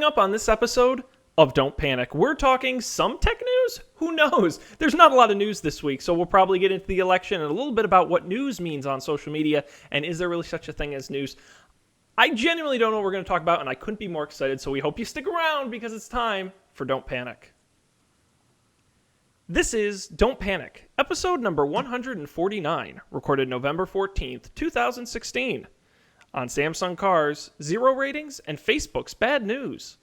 Coming up on this episode of Don't Panic, we're talking some tech news? Who knows? There's not a lot of news this week, so we'll probably get into the election and a little bit about what news means on social media, and is there really such a thing as news? I genuinely don't know what we're going to talk about, and I couldn't be more excited, so we hope you stick around because it's time for Don't Panic. This is Don't Panic, episode number 149, recorded November 14th, 2016, on Samsung Cars, 0 ratings, and Facebook's bad news.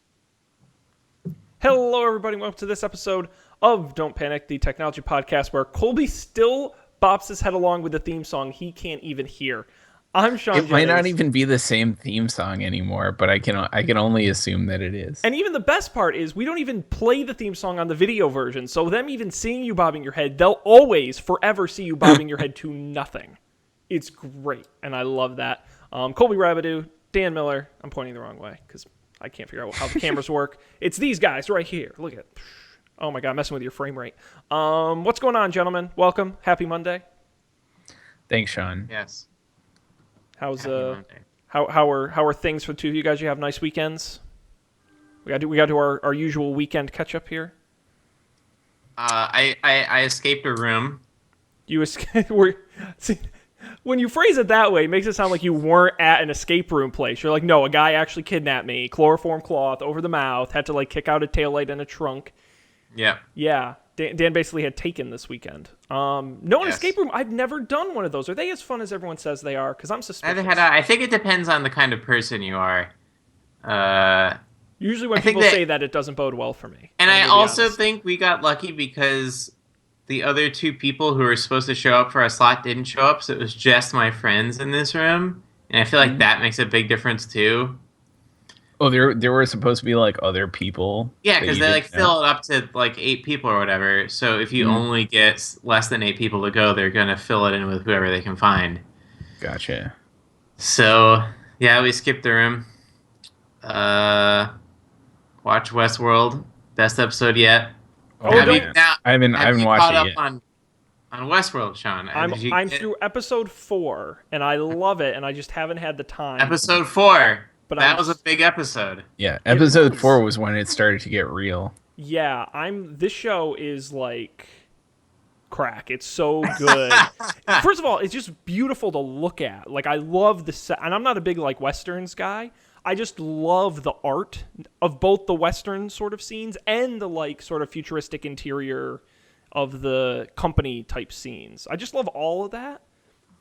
Hello, everybody. Welcome to this episode of Don't Panic, the technology podcast where Colby still bops his head along with the theme song he can't even hear. I'm Sean Jennings. It might not even be the same theme song anymore, but I can only assume that it is. And even the best part is we don't even play the theme song on the video version, so them even seeing you bobbing your head, they'll always, forever see you bobbing your head to nothing. It's great, and I love that. Colby Rabideau, Dan Miller. I'm pointing the wrong way because I can't figure out how the cameras work. It's these guys right here. Look at it. Oh my God, messing with your frame rate. What's going on, gentlemen? Welcome. Happy Monday. Thanks, Sean. Yes. How's how are things for the two of you guys? You have nice weekends? We got to do our usual weekend catch up here. I escaped a room. You escaped. When you phrase it that way, it makes it sound like you weren't at an escape room place. You're like, no, a guy actually kidnapped me. Chloroform cloth over the mouth. Had to like kick out a taillight and a trunk. Yeah. Yeah. Dan basically had taken this weekend. No, an Yes. escape room. I've never done one of those. Are they as fun as everyone says they are? Because I'm suspicious. I think it depends on the kind of person you are. Usually when I think people that- say that, it doesn't bode well for me. And I'm I gonna be also honest. think we got lucky because the other two people who were supposed to show up for our slot didn't show up, so it was just my friends in this room. And I feel like that makes a big difference too. Oh, there were supposed to be like other people. Yeah, that because you they didn't like know? fill it up to like 8 people or whatever. So if you only get less than 8 people to go, they're gonna fill it in with whoever they can find. Gotcha. So yeah, we skipped the room. Watch Westworld, best episode yet. Oh, Have don't- you, now, I haven't have you watched caught it up yet. on Westworld, Sean? Did you I'm get through episode 4, and I love it, and I just haven't had the time. episode 4. But That I'm was a big episode. Yeah, episode was. 4 was when it started to get real. Yeah, this show is like crack. It's so good. First of all, it's just beautiful to look at. Like I love the set, and I'm not a big like westerns guy. I just love the art of both the western sort of scenes and the like sort of futuristic interior of the company type scenes. I just love all of that.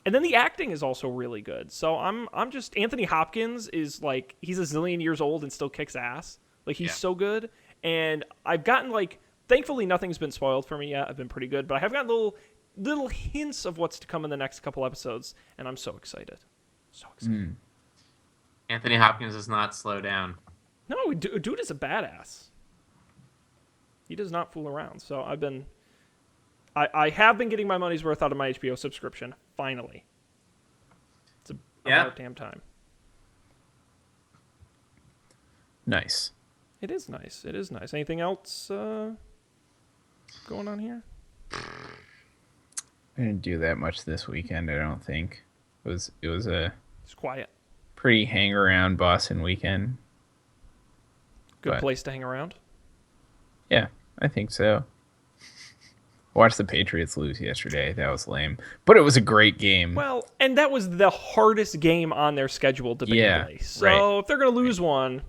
And then the acting is also really good. So I'm just Anthony Hopkins is like he's a zillion years old and still kicks ass. Like he's so good. And I've gotten like thankfully nothing's been spoiled for me yet. I've been pretty good, but I have gotten little hints of what's to come in the next couple episodes, and I'm so excited. So excited. Anthony Hopkins does not slow down. No, dude is a badass. He does not fool around. So I have been getting my money's worth out of my HBO subscription. Finally, it's about damn time. Nice. It is nice. It is nice. Anything else going on here? I didn't do that much this weekend, I don't think. It was a It's quiet. pretty hang around Boston weekend. Good But- place to hang around. Yeah, I think so. Watched the Patriots lose yesterday. That was lame. But it was a great game. Well, and that was the hardest game on their schedule to Yeah, play. So right. if they're going to lose one,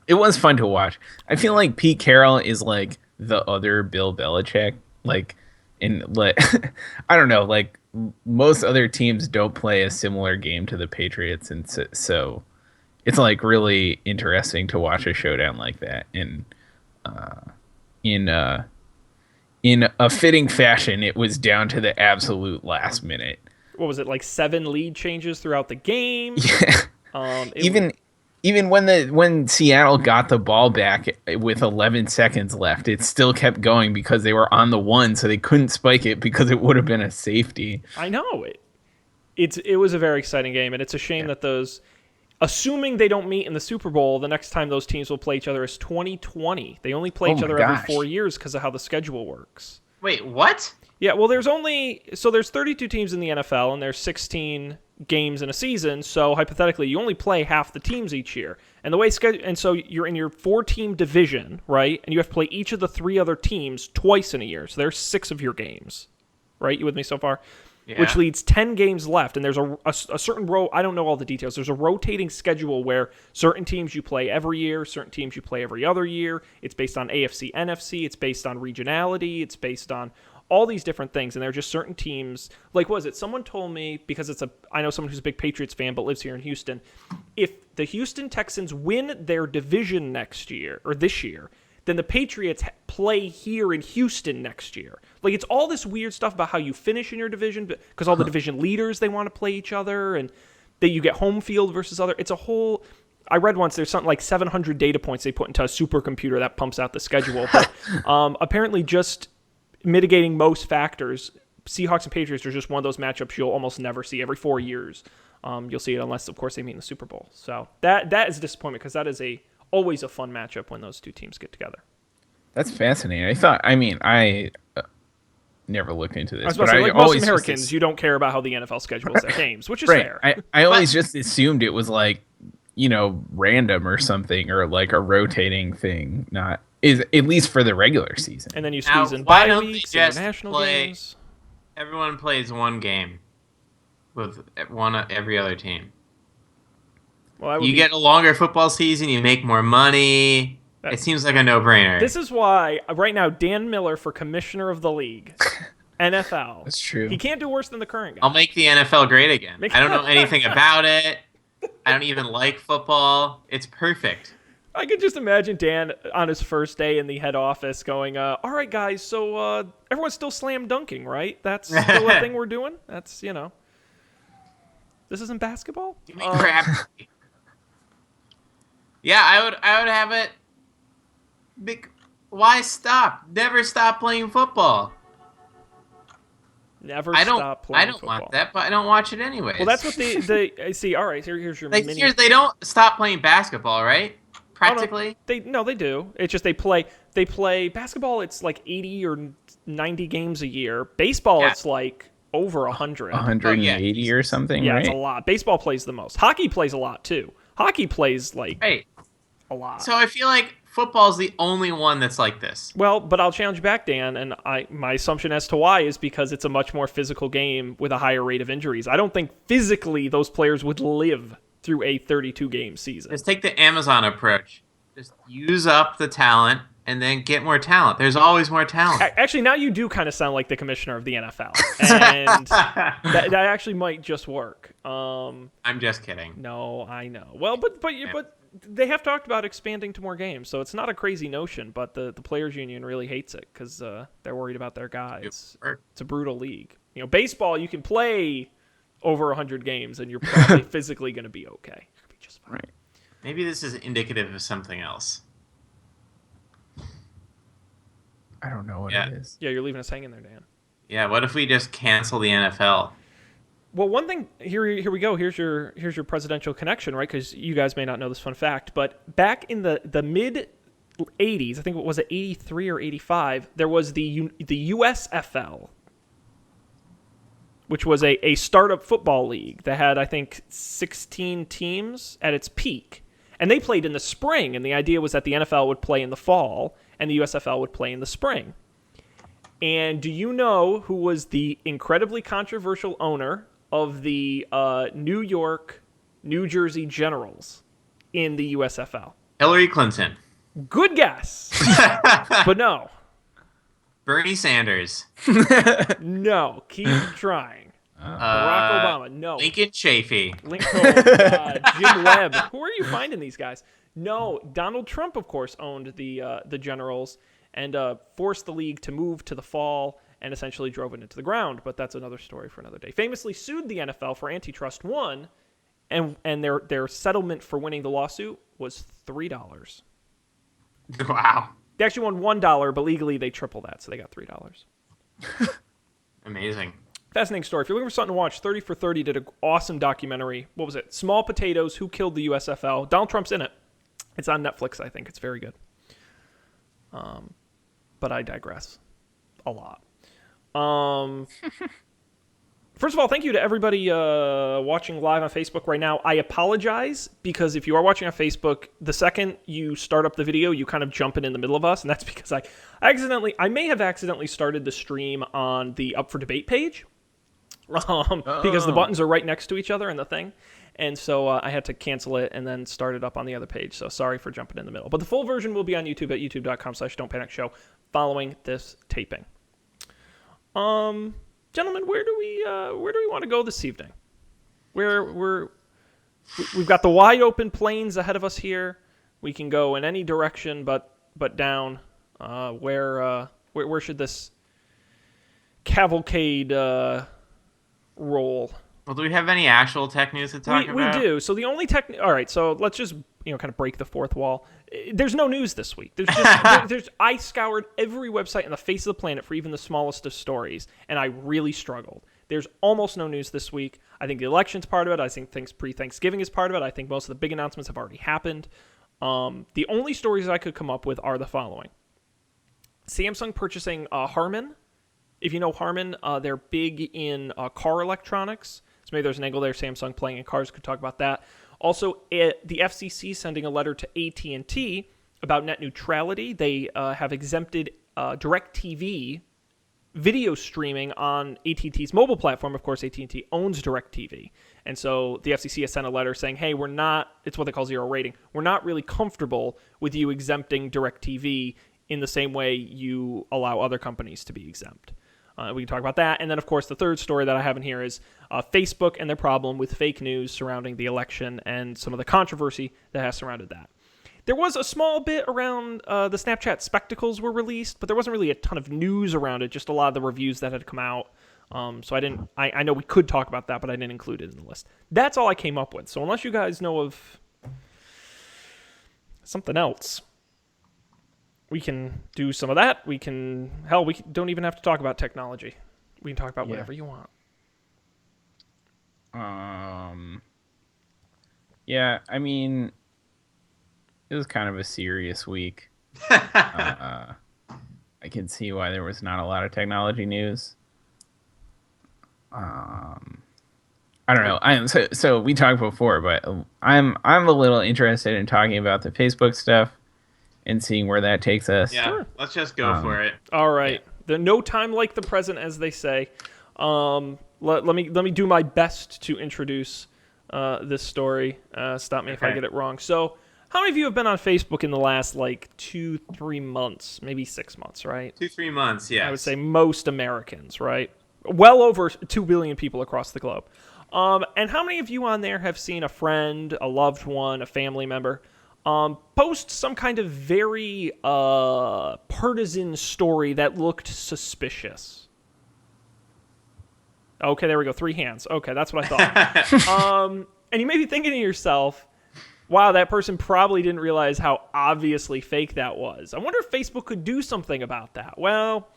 It was fun to watch. I feel like Pete Carroll is like the other Bill Belichick. Like, I don't know. Like most other teams don't play a similar game to the Patriots, and so it's like really interesting to watch a showdown like that. And in a fitting fashion, it was down to the absolute last minute. what was it, like 7 lead changes throughout the game? Yeah. Even when Seattle got the ball back with 11 seconds left, it still kept going because they were on the 1, so they couldn't spike it because it would have been a safety. I know. It was a very exciting game, and it's a shame that those... Assuming they don't meet in the Super Bowl, the next time those teams will play each other is 2020. They only play Oh each my other gosh. every 4 years because of how the schedule works. Wait, what? Yeah, well, there's 32 teams in the NFL, and there's 16 games in a season, so hypothetically you only play half the teams each year. And so you're in your 4-team division, right? And you have to play each of the 3 other teams twice in a year. So there's 6 of your games. Right? You with me so far? Yeah. Which leads 10 games left, and there's a certain I don't know all the details. There's a rotating schedule where certain teams you play every year, certain teams you play every other year. It's based on AFC, NFC. It's based on regionality. It's based on all these different things, and there are just certain teams. Like, what was it? Someone told me, because I know someone who's a big Patriots fan but lives here in Houston, if the Houston Texans win their division next year, or this year, then the Patriots play here in Houston next year. Like, it's all this weird stuff about how you finish in your division, because all the division leaders, they want to play each other, and that you get home field versus other. It's a whole... I read once there's something like 700 data points they put into a supercomputer that pumps out the schedule. But apparently just mitigating most factors, Seahawks and Patriots are just one of those matchups you'll almost never see. Every 4 years you'll see it, unless, of course, they meet in the Super Bowl. So that is a disappointment, because that is always a fun matchup when those two teams get together. That's fascinating. I never looked into this. I was about to say, like most Americans, you don't care about how the NFL schedules their games, which is fair. I always just assumed it was like, random or something, or like a rotating thing, not is at least for the regular season. And then you squeeze in why bye don't they weeks, just international games. Everyone plays one game with one every other team. Well, you get a longer football season, you make more money. It seems like a no-brainer. This is why, right now, Dan Miller for commissioner of the league, NFL. That's true. He can't do worse than the current guy. I'll make the NFL great again. I don't know anything about it. I don't even like football. It's perfect. I could just imagine Dan on his first day in the head office going, all right, guys, so everyone's still slam dunking, right? That's still a thing we're doing? That's, this isn't basketball? Give me crap. Yeah, I would have it. Why stop? Never stop playing football. Never stop playing football. I don't want that, but I don't watch it anyway. Well, that's what they see. All right, here's your mini. Seriously, they don't stop playing basketball, right? Practically. Oh, no, they do. It's just they play basketball. It's like 80 or 90 games a year. Baseball, it's like over 100. 180 or something. Yeah, right? It's a lot. Baseball plays the most. Hockey plays a lot too. Hockey plays like a lot. So I feel like football's the only one that's like this. Well, but I'll challenge you back, Dan, and my assumption as to why is because it's a much more physical game with a higher rate of injuries. I don't think physically those players would live through a 32-game season. Just take the Amazon approach. Just use up the talent and then get more talent. There's always more talent. Actually, now you do kind of sound like the commissioner of the NFL. And that actually might just work. I'm just kidding. No, I know. Well, but they have talked about expanding to more games, so it's not a crazy notion, but the players union really hates it because they're worried about their guys. It's a brutal league. Baseball, you can play over 100 games, and you're probably physically going to be okay. You'll be just fine. Right. Maybe this is indicative of something else. I don't know what it is. Yeah, you're leaving us hanging there, Dan. Yeah, what if we just cancel the NFL? Well, one thing here we go. Here's your presidential connection, right? Because you guys may not know this fun fact, but back in the mid 80s, I think it was 83 or 85, there was the USFL, which was a startup football league that had, I think, 16 teams at its peak. And they played in the spring, and the idea was that the NFL would play in the fall, and the USFL would play in the spring. And do you know who was the incredibly controversial owner of the New York, New Jersey Generals in the USFL? Hillary Clinton. Good guess. But no. Bernie Sanders. No. Keep trying. Barack Obama. No. Lincoln Chafee. Jim Webb. Who are you finding these guys? No. Donald Trump, of course, owned the Generals and forced the league to move to the fall and essentially drove it into the ground. But that's another story for another day. Famously sued the NFL for antitrust, won, and their settlement for winning the lawsuit was $3. Wow. They actually won $1, but legally they triple that, so they got $3. Amazing. Fascinating story. If you're looking for something to watch, 30 for 30 did an awesome documentary. What was it? Small Potatoes, Who Killed the USFL. Donald Trump's in it. It's on Netflix, I think. It's very good. But I digress a lot. First of all, thank you to everybody watching live on Facebook right now. I apologize because if you are watching on Facebook, the second you start up the video, you kind of jump in the middle of us, and that's because I may have accidentally started the stream on the Up for Debate page, because the buttons are right next to each other in the thing, and so I had to cancel it and then start it up on the other page. So sorry for jumping in the middle, but the full version will be on YouTube at youtube.com/Don'tPanicShow following this taping. Gentlemen, where do we want to go this evening? We've got the wide open plains ahead of us here. We can go in any direction, but down. Where should this cavalcade roll? Well, do we have any actual tech news to talk about? We do. So the only tech. All right. So let's just kind of break the fourth wall. There's no news this week. There's just I scoured every website on the face of the planet for even the smallest of stories, and I really struggled. There's almost no news this week. I think the election's part of it. I think things pre-Thanksgiving is part of it. I think most of the big announcements have already happened. The only stories I could come up with are the following: Samsung purchasing Harman. If you know Harman, they're big in car electronics. So maybe there's an angle there. Samsung playing in cars. Could talk about that. Also, the FCC sending a letter to AT&T about net neutrality. They have exempted DirecTV video streaming on AT&T's mobile platform. Of course, AT&T owns DirecTV. And so the FCC has sent a letter saying, hey, it's what they call zero rating. We're not really comfortable with you exempting DirecTV in the same way you allow other companies to be exempt. We can talk about that. And then, of course, the third story that I have in here is Facebook and their problem with fake news surrounding the election and some of the controversy that has surrounded that. There was a small bit around the Snapchat Spectacles were released, but there wasn't really a ton of news around it, just a lot of the reviews that had come out. So I know we could talk about that, but I didn't include it in the list. That's all I came up with. So unless you guys know of something else, we can do some of that. We don't even have to talk about technology. We can talk about whatever you want. Yeah, I mean, it was kind of a serious week. I can see why there was not a lot of technology news. I don't know. So we talked before, but I'm a little interested in talking about the Facebook stuff and seeing where that takes us. Yeah, sure. Let's just go for it. All right. There's no time like the present, as they say. Let me do my best to introduce this story. Stop me if I get it wrong. So, how many of you have been on Facebook in the last 2-3 months, maybe 6 months, right? 2-3 months, yeah. I would say most Americans, right? Well over 2 billion people across the globe. And how many of you on there have seen a friend, a loved one, a family member post some kind of very partisan story that looked suspicious? Okay, there we go. 3 hands. Okay, that's what I thought. And you may be thinking to yourself, wow, that person probably didn't realize how obviously fake that was. I wonder if Facebook could do something about that. Well,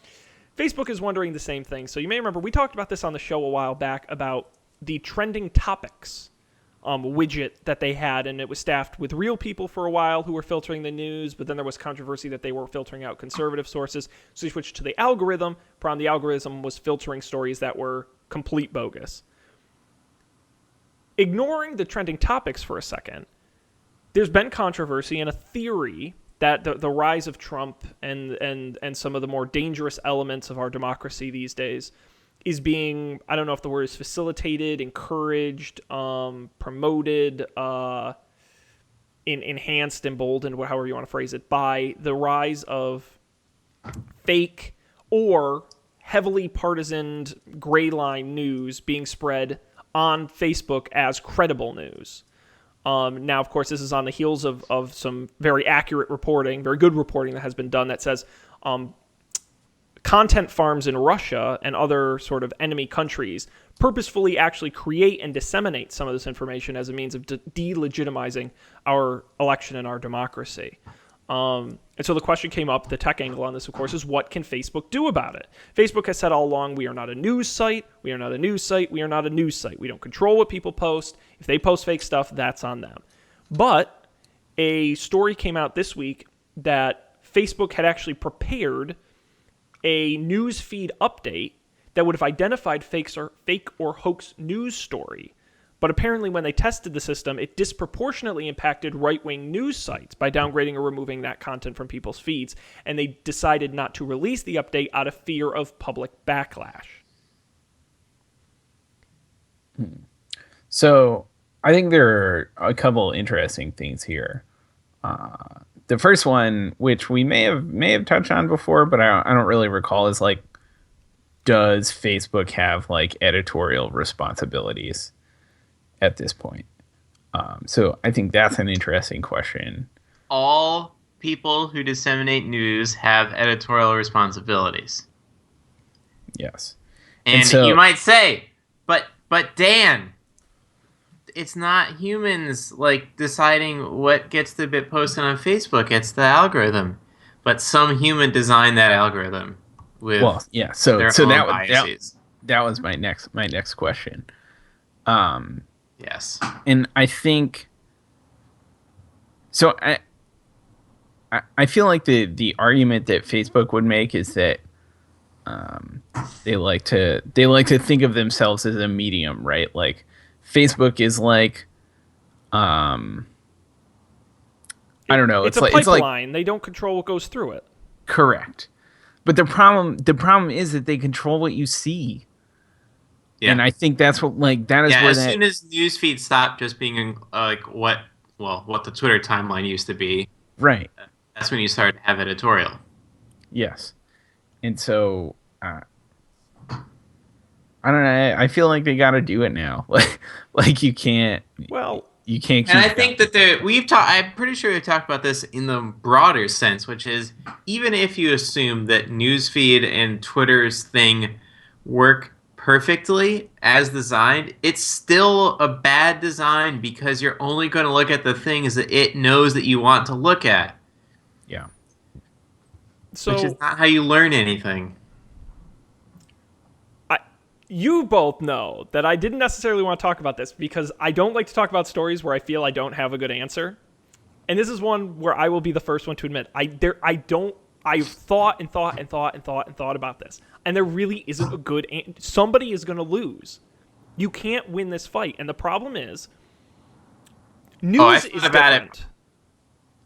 Facebook is wondering the same thing. So you may remember we talked about this on the show a while back about the trending topics widget that they had, and it was staffed with real people for a while who were filtering the news, but then there was controversy that they were filtering out conservative sources, so they switched to the algorithm. The algorithm was filtering stories that were complete bogus. Ignoring the trending topics for a second, there's been controversy and a theory that the rise of Trump and some of the more dangerous elements of our democracy these days is being, I don't know if the word is facilitated, encouraged, promoted, enhanced, emboldened, however you want to phrase it, by the rise of fake or heavily partisaned gray line news being spread on Facebook as credible news. Now, of course, this is on the heels of some very accurate reporting, very good reporting that has been done that says content farms in Russia and other sort of enemy countries purposefully actually create and disseminate some of this information as a means of delegitimizing our election and our democracy. And so the question came up, the tech angle on this, of course, is what can Facebook do about it? Facebook has said all along, we are not a news site. We are not a news site. We are not a news site. We don't control what people post. If they post fake stuff, that's on them. But a story came out this week that Facebook had actually prepared a news feed update that would have identified fake or hoax news story. But apparently when they tested the system, it disproportionately impacted right-wing news sites by downgrading or removing that content from people's feeds, and they decided not to release the update out of fear of public backlash. So I think there are a couple interesting things here. The first one, which we may have touched on before, but I don't really recall, is like, does Facebook have like editorial responsibilities at this point? So I think that's an interesting question. All people who disseminate news have editorial responsibilities. Yes. And so, you might say, but Dan, it's not humans like deciding what gets the bit posted on Facebook. It's the algorithm. But some human designed that algorithm with So their own biases. That was my next question. Yes. And I think so. I feel like the argument that Facebook would make is that they like to think of themselves as a medium, right? Like Facebook is like I don't know. It's a pipeline. They don't control what goes through it. Correct. But the problem is that they control what you see. Yeah. And I think that's what soon as newsfeed stopped just being what the Twitter timeline used to be. Right. That's when you started to have editorial. Yes. And so I don't know. I feel like they got to do it now. Like you can't. Well, you can't. And I think that I'm pretty sure we've talked about this in the broader sense, which is even if you assume that newsfeed and Twitter's thing work perfectly as designed, it's still a bad design because you're only going to look at the things that it knows that you want to look at. Yeah. So, which is not how you learn anything. You both know that I didn't necessarily want to talk about this because I don't like to talk about stories where I feel I don't have a good answer. And this is one where I will be the first one to admit I've thought about this, and there really isn't a good answer. Somebody is going to lose. You can't win this fight, and the problem is news is different.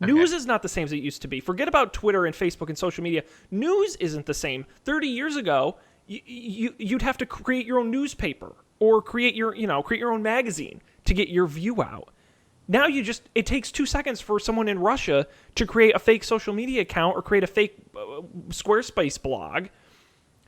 Okay. News is not the same as it used to be. Forget about Twitter and Facebook and social media. News isn't the same. 30 years ago, you'd have to create your own newspaper or create your own magazine to get your view out. Now it takes 2 seconds for someone in Russia to create a fake social media account or create a fake Squarespace blog,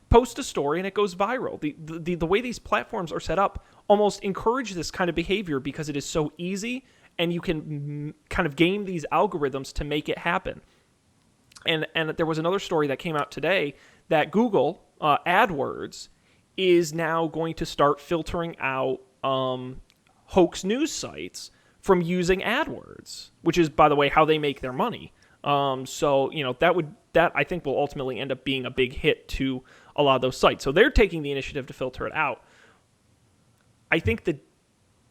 post a story, and it goes viral. The way these platforms are set up almost encourage this kind of behavior because it is so easy, and you can kind of game these algorithms to make it happen. And there was another story that came out today that Google AdWords is now going to start filtering out hoax news sites from using AdWords, which is, by the way, how they make their money. So that I think will ultimately end up being a big hit to a lot of those sites. So they're taking the initiative to filter it out. I think that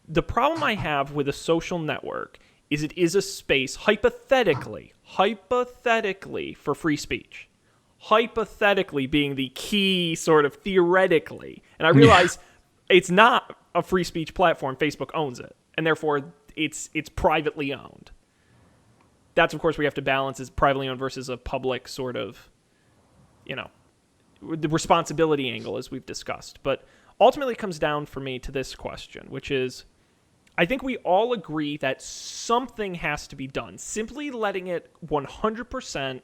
the problem I have with a social network is it is a space, hypothetically, for free speech. Hypothetically being the key sort of theoretically. And I realize it's not a free speech platform. Facebook owns it. And therefore, it's privately owned. That's, of course, we have to balance is privately owned versus a public sort of, the responsibility angle, as we've discussed. But ultimately it comes down for me to this question, which is, I think we all agree that something has to be done. Simply letting it 100%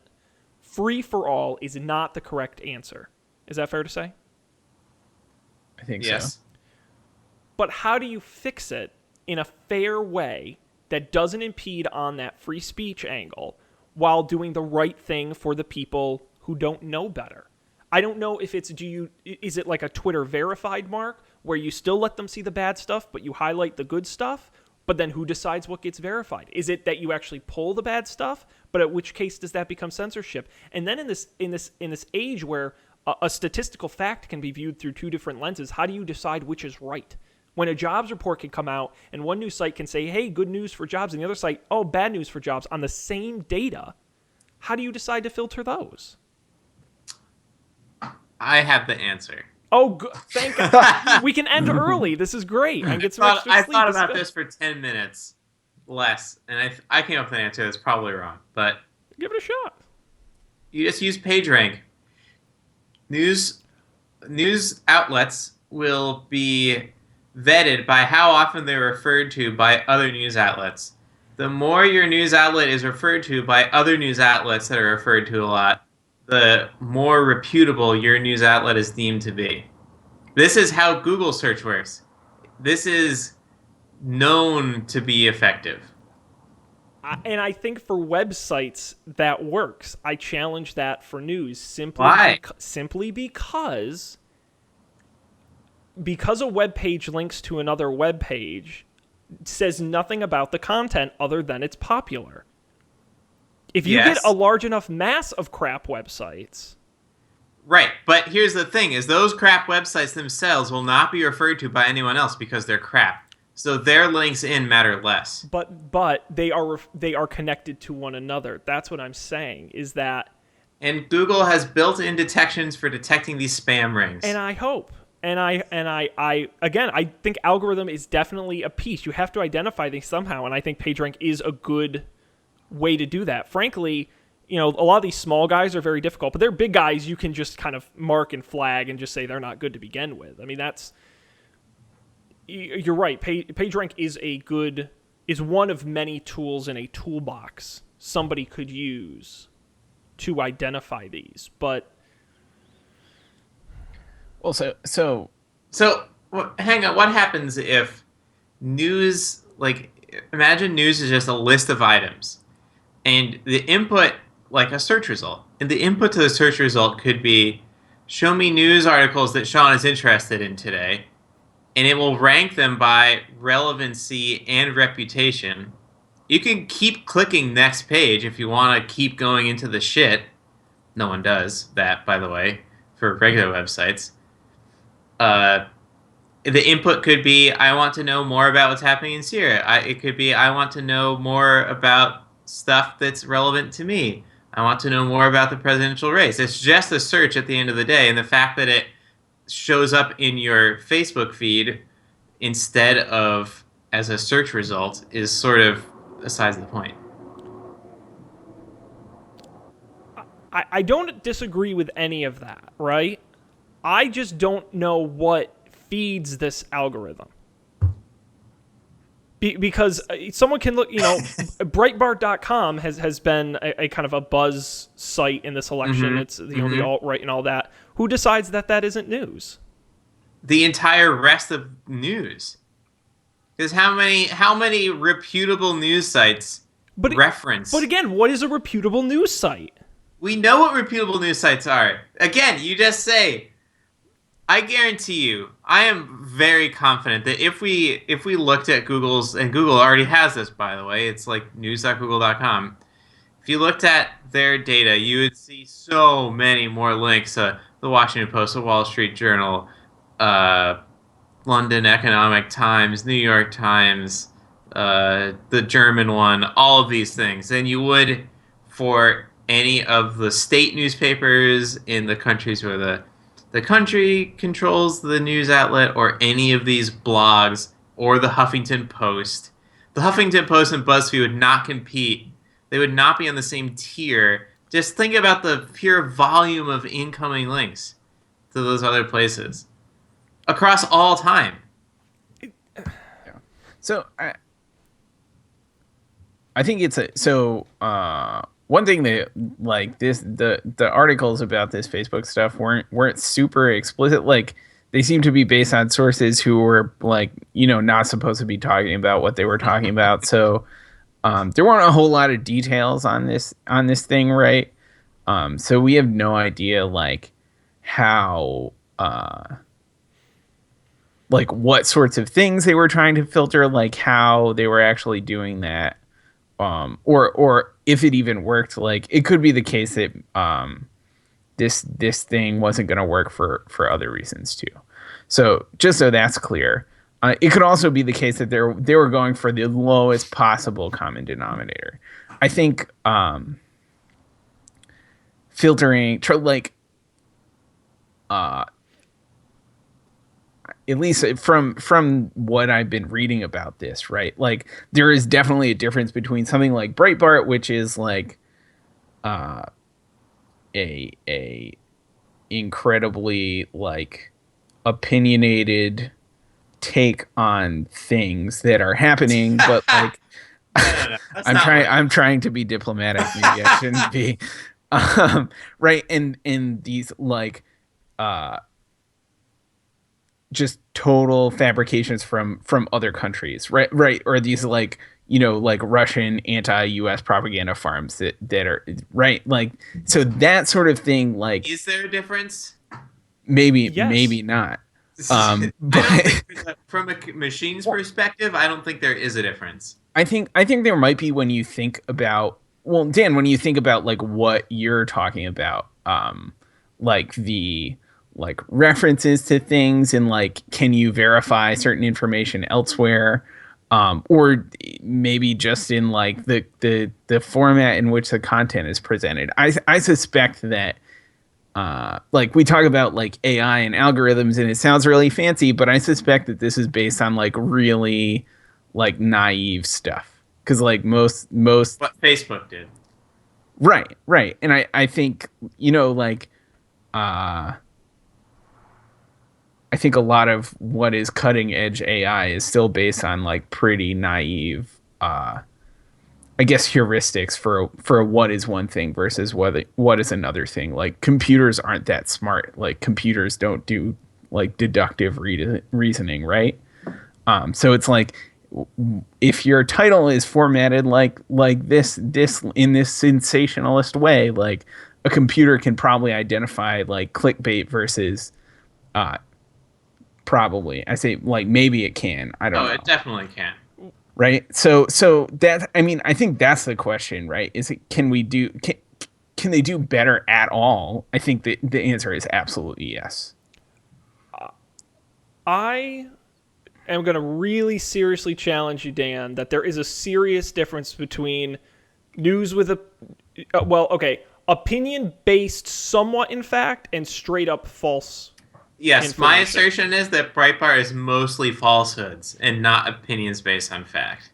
free for all is not the correct answer. Is that fair to say? I think yes. So. But how do you fix it in a fair way that doesn't impede on that free speech angle while doing the right thing for the people who don't know better? I don't know if is it like a Twitter verified mark where you still let them see the bad stuff, but you highlight the good stuff? But then who decides what gets verified? Is it that you actually pull the bad stuff? But at which case does that become censorship? And then in this age where a statistical fact can be viewed through two different lenses, how do you decide which is right? When a jobs report can come out and one news site can say, hey, good news for jobs, and the other site, oh, bad news for jobs on the same data, how do you decide to filter those? I have the answer. Oh, thank God. We can end early. This is great. I can get some extra sleep. I thought about this for 10 minutes less, and I came up with an answer that's probably wrong, but give it a shot. You just use PageRank. News outlets will be vetted by how often they're referred to by other news outlets. The more your news outlet is referred to by other news outlets that are referred to a lot, the more reputable your news outlet is deemed to be. This is how Google search works. This is known to be effective. And I think for websites that works. I challenge that for news simply Why? Simply because a web page links to another web page says nothing about the content other than it's popular. If you get a large enough mass of crap websites. Right, but here's the thing, is those crap websites themselves will not be referred to by anyone else because they're crap. So their links in matter less. But they are connected to one another. That's what I'm saying, is that... And Google has built-in detections for detecting these spam rings. And I hope. And I think algorithm is definitely a piece. You have to identify things somehow, and I think PageRank is a good way to do that. Frankly, a lot of these small guys are very difficult, but they're big guys you can just kind of mark and flag and just say they're not good to begin with. I mean, you're right. PageRank is one of many tools in a toolbox somebody could use to identify these, but... Well, so hang on. What happens if news, imagine news is just a list of items, and the input, like a search result, and the input to the search result could be, show me news articles that Sean is interested in today, and it will rank them by relevancy and reputation. You can keep clicking next page if you want to keep going into the shit. No one does that, by the way, for regular websites. The input could be, I want to know more about what's happening in Syria. It could be, I want to know more about stuff that's relevant to me. I want to know more about the presidential race. It's just a search at the end of the day, and the fact that it shows up in your Facebook feed instead of as a search result is sort of besides the point. I don't disagree with any of that, right? I just don't know what feeds this algorithm. Because someone can look, Breitbart.com has been a kind of a buzz site in this election. Mm-hmm. It's the alt-right and all that. Who decides that isn't news? The entire rest of news. Because how many reputable news sites reference? But again, what is a reputable news site? We know what reputable news sites are. Again, you just say... I guarantee you, I am very confident that if we looked at Google's, and Google already has this, by the way, it's like news.google.com. If you looked at their data, you would see so many more links to the Washington Post, the Wall Street Journal, London Economic Times, New York Times, the German one, all of these things, than you would for any of the state newspapers in the countries where the country controls the news outlet, or any of these blogs, or the Huffington Post. The Huffington Post and BuzzFeed would not compete. They would not be on the same tier. Just think about the pure volume of incoming links to those other places across all time. Yeah. So I think it's one thing that the articles about this Facebook stuff weren't super explicit. Like, they seem to be based on sources who were not supposed to be talking about what they were talking about. So there weren't a whole lot of details on this thing, right? So we have no idea how what sorts of things they were trying to filter, how they were actually doing that. Or if it even worked, it could be the case that this thing wasn't going to work for other reasons too. So just so that's clear, it could also be the case that they were going for the lowest possible common denominator. I think filtering at least from what I've been reading about this, right? Like there is definitely a difference between something like Breitbart, which is like uh, a incredibly like opinionated take on things that are happening, but like No. That's not what. I'm trying to be diplomatic. Maybe I shouldn't be. Right, and these like uh just total fabrications from other countries, right, or these like like Russian anti-US propaganda farms that are right, like so that sort of thing, like Is there a difference? Yes. maybe not, I but don't think from a machine's perspective, I don't think there is a difference. I think there might be when you think about, well, Dan, when you think about like what you're talking about, like the like references to things and like can you verify certain information elsewhere, or maybe just in like the format in which the content is presented. I suspect that like we talk about like AI and algorithms and it sounds really fancy, but I suspect that this is based on like really like naive stuff. Cause like most What Facebook did. right. And I think, like uh I think a lot of what is cutting edge AI is still based on like pretty naive I guess heuristics for what is one thing versus what is another thing. Like computers aren't that smart. Like computers don't do like deductive reasoning, right? So it's like if your title is formatted like this in this sensationalist way, like a computer can probably identify like clickbait versus uh probably. I say like maybe it can. I don't Oh, know. it definitely can. Right? So that, I mean, I think that's the question, right? Is it can they do better at all? I think the answer is absolutely yes. I am going to really seriously challenge you, Dan, that there is a serious difference between news with a well, okay, opinion based somewhat in fact and straight up false Yes, my information. assertion is that Breitbart is mostly falsehoods and not opinions based on fact.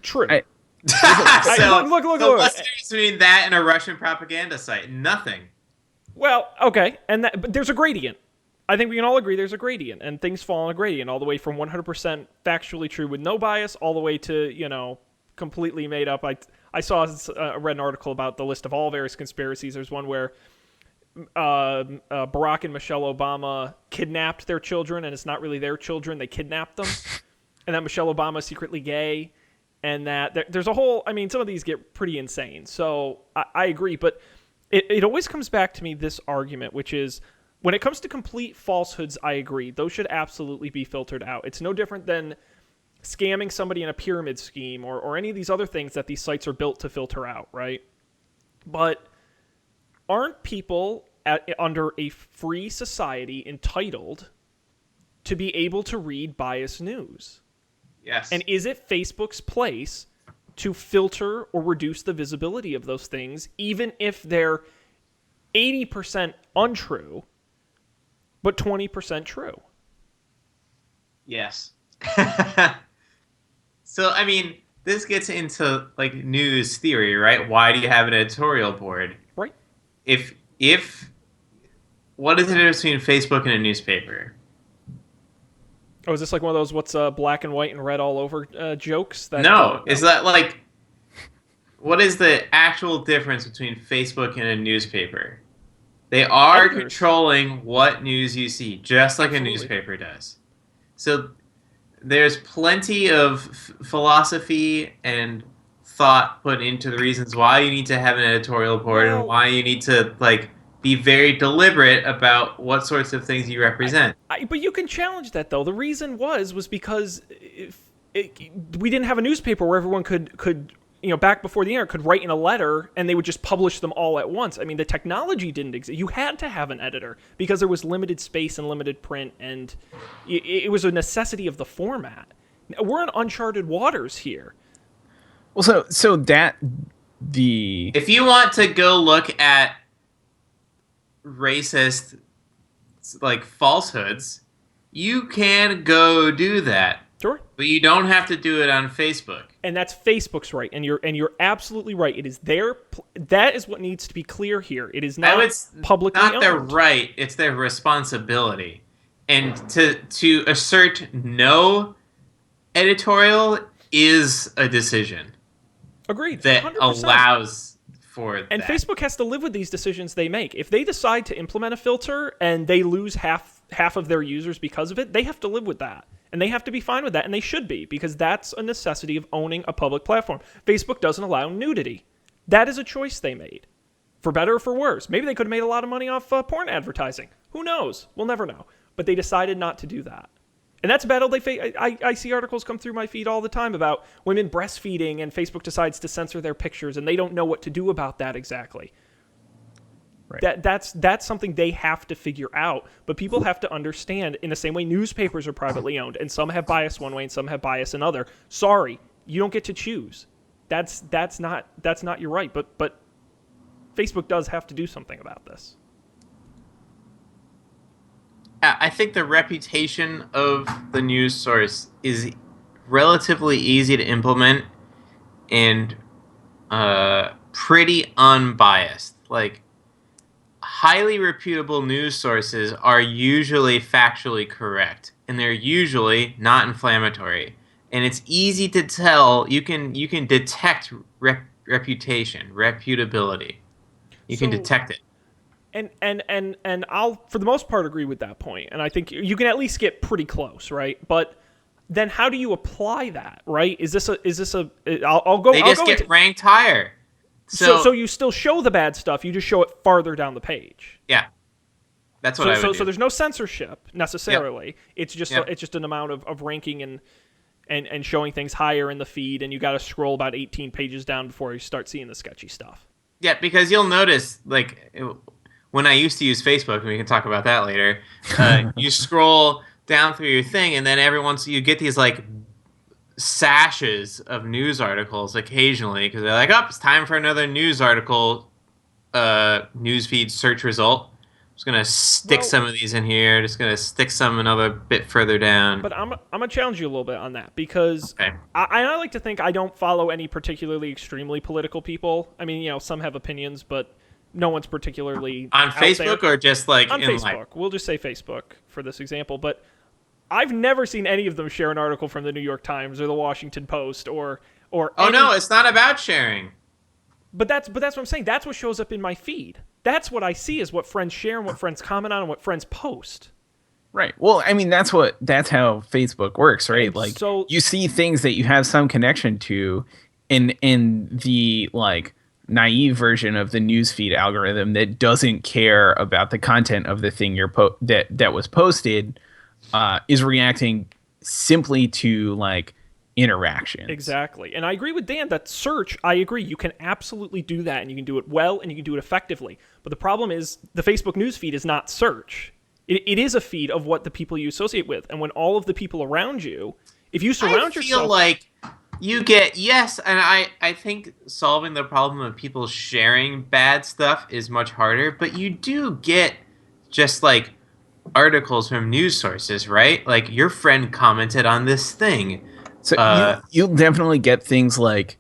True. I, Look. What's the difference between that and a Russian propaganda site? Nothing. Well, okay, but there's a gradient. I think we can all agree there's a gradient, and things fall on a gradient, all the way from 100% factually true with no bias, all the way to completely made up. I saw read an article about the list of all various conspiracies. There's one where Barack and Michelle Obama kidnapped their children, and it's not really their children; they kidnapped them, and that Michelle Obama is secretly gay, and that there's a whole. I mean, some of these get pretty insane. So I agree, but it always comes back to me this argument, which is when it comes to complete falsehoods, I agree. Those should absolutely be filtered out. It's no different than scamming somebody in a pyramid scheme or any of these other things that these sites are built to filter out, right? But aren't people under a free society entitled to be able to read biased news? Yes. And is it Facebook's place to filter or reduce the visibility of those things, even if they're 80% untrue, but 20% true? Yes. So, I mean, this gets into like news theory, right? Why do you have an editorial board? Right? If what is the difference between Facebook and a newspaper? Oh, is this like one of those what's black and white and red all over jokes? No, is that like what is the actual difference between Facebook and a newspaper? They are Editors. controlling what news you see, just like Absolutely. a newspaper does. So there's plenty of philosophy and thought put into the reasons why you need to have an editorial board and Well- why you need to like be very deliberate about what sorts of things you represent. But you can challenge that, though. The reason was because we didn't have a newspaper where everyone could back before the internet, could write in a letter and they would just publish them all at once. I mean, the technology didn't exist. You had to have an editor because there was limited space and limited print, and it was a necessity of the format. We're in uncharted waters here. well, so that the If you want to go look at racist like falsehoods, you can go do that, Sure. but you don't have to do it on Facebook. And that's Facebook's right, and you're absolutely right. It is that is what needs to be clear here. It is not publicly not owned. their right; it's their responsibility. And to assert no editorial is a decision Agreed. that 100%. allows for And that. Facebook has to live with these decisions they make. If they decide to implement a filter and they lose half of their users because of it, they have to live with that. And they have to be fine with that, and they should be, because that's a necessity of owning a public platform. Facebook doesn't allow nudity. That is a choice they made, for better or for worse. Maybe they could have made a lot of money off porn advertising. Who knows? We'll never know. But they decided not to do that. And that's a battle they face. I see articles come through my feed all the time about women breastfeeding, and Facebook decides to censor their pictures, and they don't know what to do about that exactly. Right. That's something they have to figure out. But people have to understand, in the same way newspapers are privately owned, and some have bias one way and some have bias another. Sorry, you don't get to choose. That's not your right. But Facebook does have to do something about this. I think the reputation of the news source is relatively easy to implement and pretty unbiased. Like, highly reputable news sources are usually factually correct, and they're usually not inflammatory. And it's easy to tell. You can detect reputability. You can detect it. And I'll, for the most part, agree with that point. And I think you can at least get pretty close, right? But then how do you apply that, right? I'll go. They just get ranked higher. So you still show the bad stuff. You just show it farther down the page. Yeah, that's what I would do. So there's no censorship necessarily. Yep. It's just Yep. it's just an amount of ranking and showing things higher in the feed, and you got to scroll about 18 pages down before you start seeing the sketchy stuff. Yeah, because you'll notice, like, when I used to use Facebook, and we can talk about that later, you scroll down through your thing, and then every once you get these, like, sashes of news articles occasionally, because they're like, oh, it's time for another news article newsfeed search result. I'm just going to stick some of these in here, just going to stick some another bit further down. But I'm going to challenge you a little bit on that, because Okay. I like to think I don't follow any particularly extremely political people. I mean, some have opinions, but no one's particularly On out Facebook there. or just, like, On in Facebook. life? We'll just say Facebook for this example, but I've never seen any of them share an article from the New York Times or the Washington Post or Oh, any, no, it's not about sharing. But that's what I'm saying. That's what shows up in my feed. That's what I see, is what friends share and what friends comment on and what friends post. Right. Well, I mean, that's how Facebook works, right? And Like, so- you see things that you have some connection to in the, like, naive version of the newsfeed algorithm that doesn't care about the content of the thing that was posted, is reacting simply to, like, interactions. Exactly. And I agree with Dan that search, I agree, you can absolutely do that, and you can do it well, and you can do it effectively. But the problem is the Facebook news feed is not search. It is a feed of what the people you associate with. And when all of the people around you, if you surround yourself... I feel like you get, yes, and I think solving the problem of people sharing bad stuff is much harder, but you do get just, like, articles from news sources, right? Like, your friend commented on this thing. So you'll definitely get things like,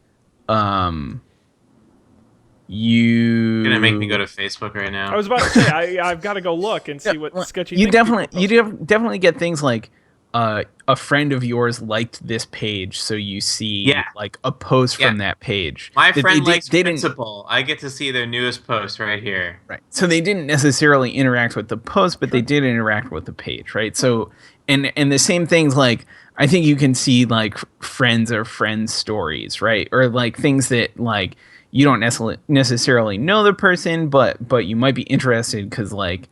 You're gonna make me go to Facebook right now. I was about to say, I've got to go look and see what sketchy you things people post. definitely get things like, a friend of yours liked this page, so you see like a post from that page. My friend likes Principal. I get to see their newest post right here. Right. So they didn't necessarily interact with the post, but they did interact with the page, right? So and the same things, like, I think you can see, like, friends or friends stories, right? Or, like, things that, like, you don't necessarily know the person, but you might be interested because, like,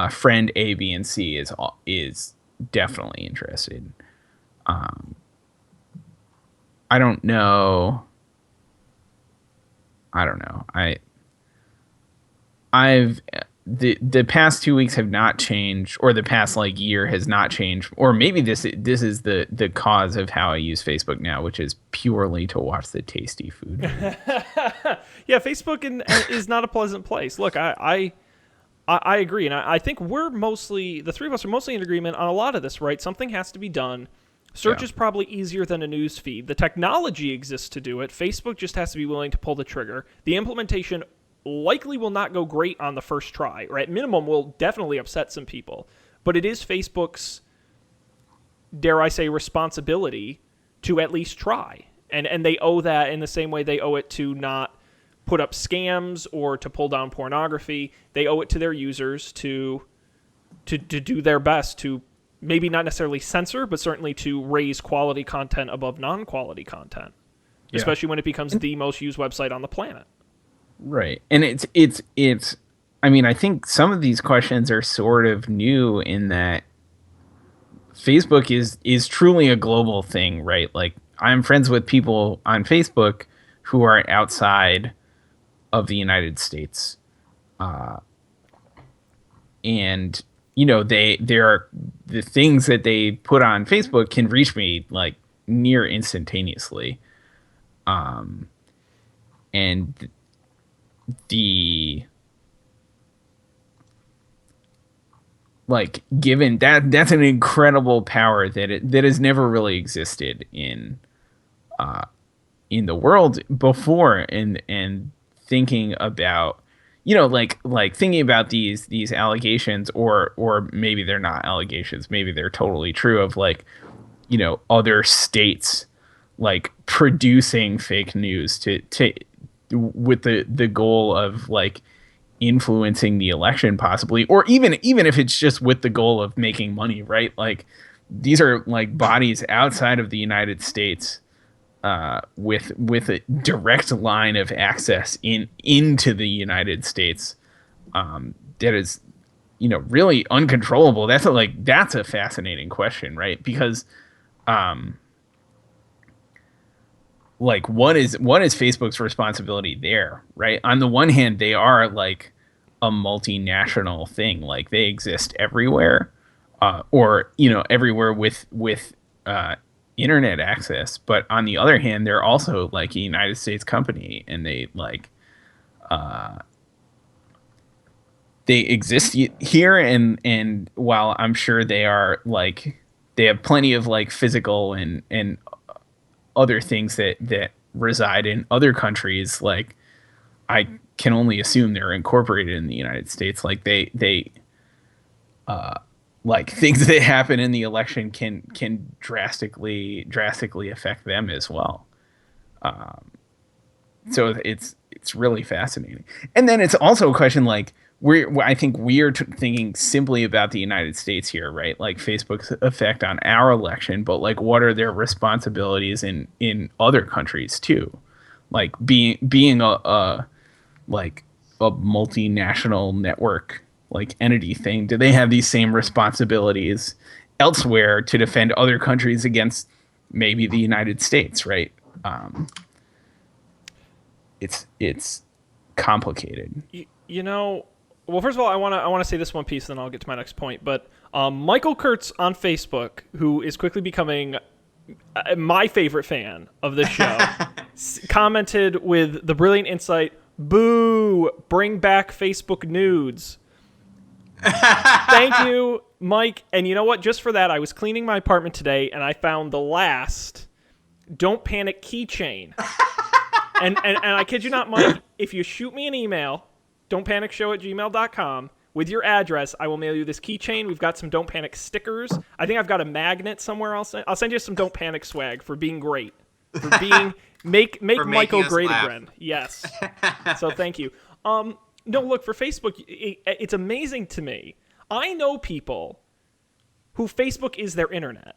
friend A, B, and C is definitely interested. I don't know. The past 2 weeks have not changed, or the past, like, year has not changed, or maybe this is the cause of how I use Facebook now, which is purely to watch the tasty food. Yeah, Facebook is not a pleasant place. Look, I I agree, and I think the three of us are mostly in agreement on a lot of this, right? Something has to be done. Search is probably easier than a news feed. The technology exists to do it. Facebook just has to be willing to pull the trigger. The implementation likely will not go great on the first try, or at minimum will definitely upset some people. But it is Facebook's, dare I say, responsibility to at least try. And they owe that in the same way they owe it to not put up scams or to pull down pornography. They owe it to their users to do their best to maybe not necessarily censor, but certainly to raise quality content above non-quality content, especially when it becomes the most used website on the planet. Right. And it's I mean, I think some of these questions are sort of new in that Facebook is truly a global thing, right? Like, I'm friends with people on Facebook who are outside of the United States. And you know, there are the things that they put on Facebook can reach me like near instantaneously. And the like given that's an incredible power that has never really existed in the world before, and thinking about, you know, like thinking about these allegations, or maybe they're not allegations, maybe they're totally true, of like, you know, other states like producing fake news to with the goal of like influencing the election possibly, or even if it's just with the goal of making money, right? Like, these are like bodies outside of the United States with a direct line of access into the United States, that is, you know, really uncontrollable. That's a fascinating question, right? Because like, what is Facebook's responsibility there, right? On the one hand, they are like a multinational thing, like they exist everywhere, or, you know, everywhere with internet access. But on the other hand, they're also like a United States company, and they like they exist here, and while I'm sure they are like, they have plenty of like physical and other things that reside in other countries, like, I can only assume they're incorporated in the United States. Like, they like, things that happen in the election can drastically affect them as well. So it's really fascinating. And then it's also a question like, I think we're thinking simply about the United States here, right? Like, Facebook's effect on our election, but like, what are their responsibilities in other countries too? Like, being a like a multinational network like entity thing, do they have these same responsibilities elsewhere to defend other countries against maybe the United States, right? It's complicated. You know, well, first of all, I want to say this one piece, then I'll get to my next point. But Michael Kurtz on Facebook, who is quickly becoming my favorite fan of this show, commented with the brilliant insight, "Boo! Bring back Facebook nudes." Thank you, Mike. And you know what? Just for that, I was cleaning my apartment today, and I found the last "Don't Panic" keychain. and I kid you not, Mike, if you shoot me an email, don'tpanicshow@gmail.com, with your address, I will mail you this keychain. We've got some Don't Panic stickers. I think I've got a magnet somewhere. I'll send you some Don't Panic swag for being great. For being make for Michael great laugh again. Yes. So thank you. No, look, for Facebook, it's amazing to me. I know people who Facebook is their internet.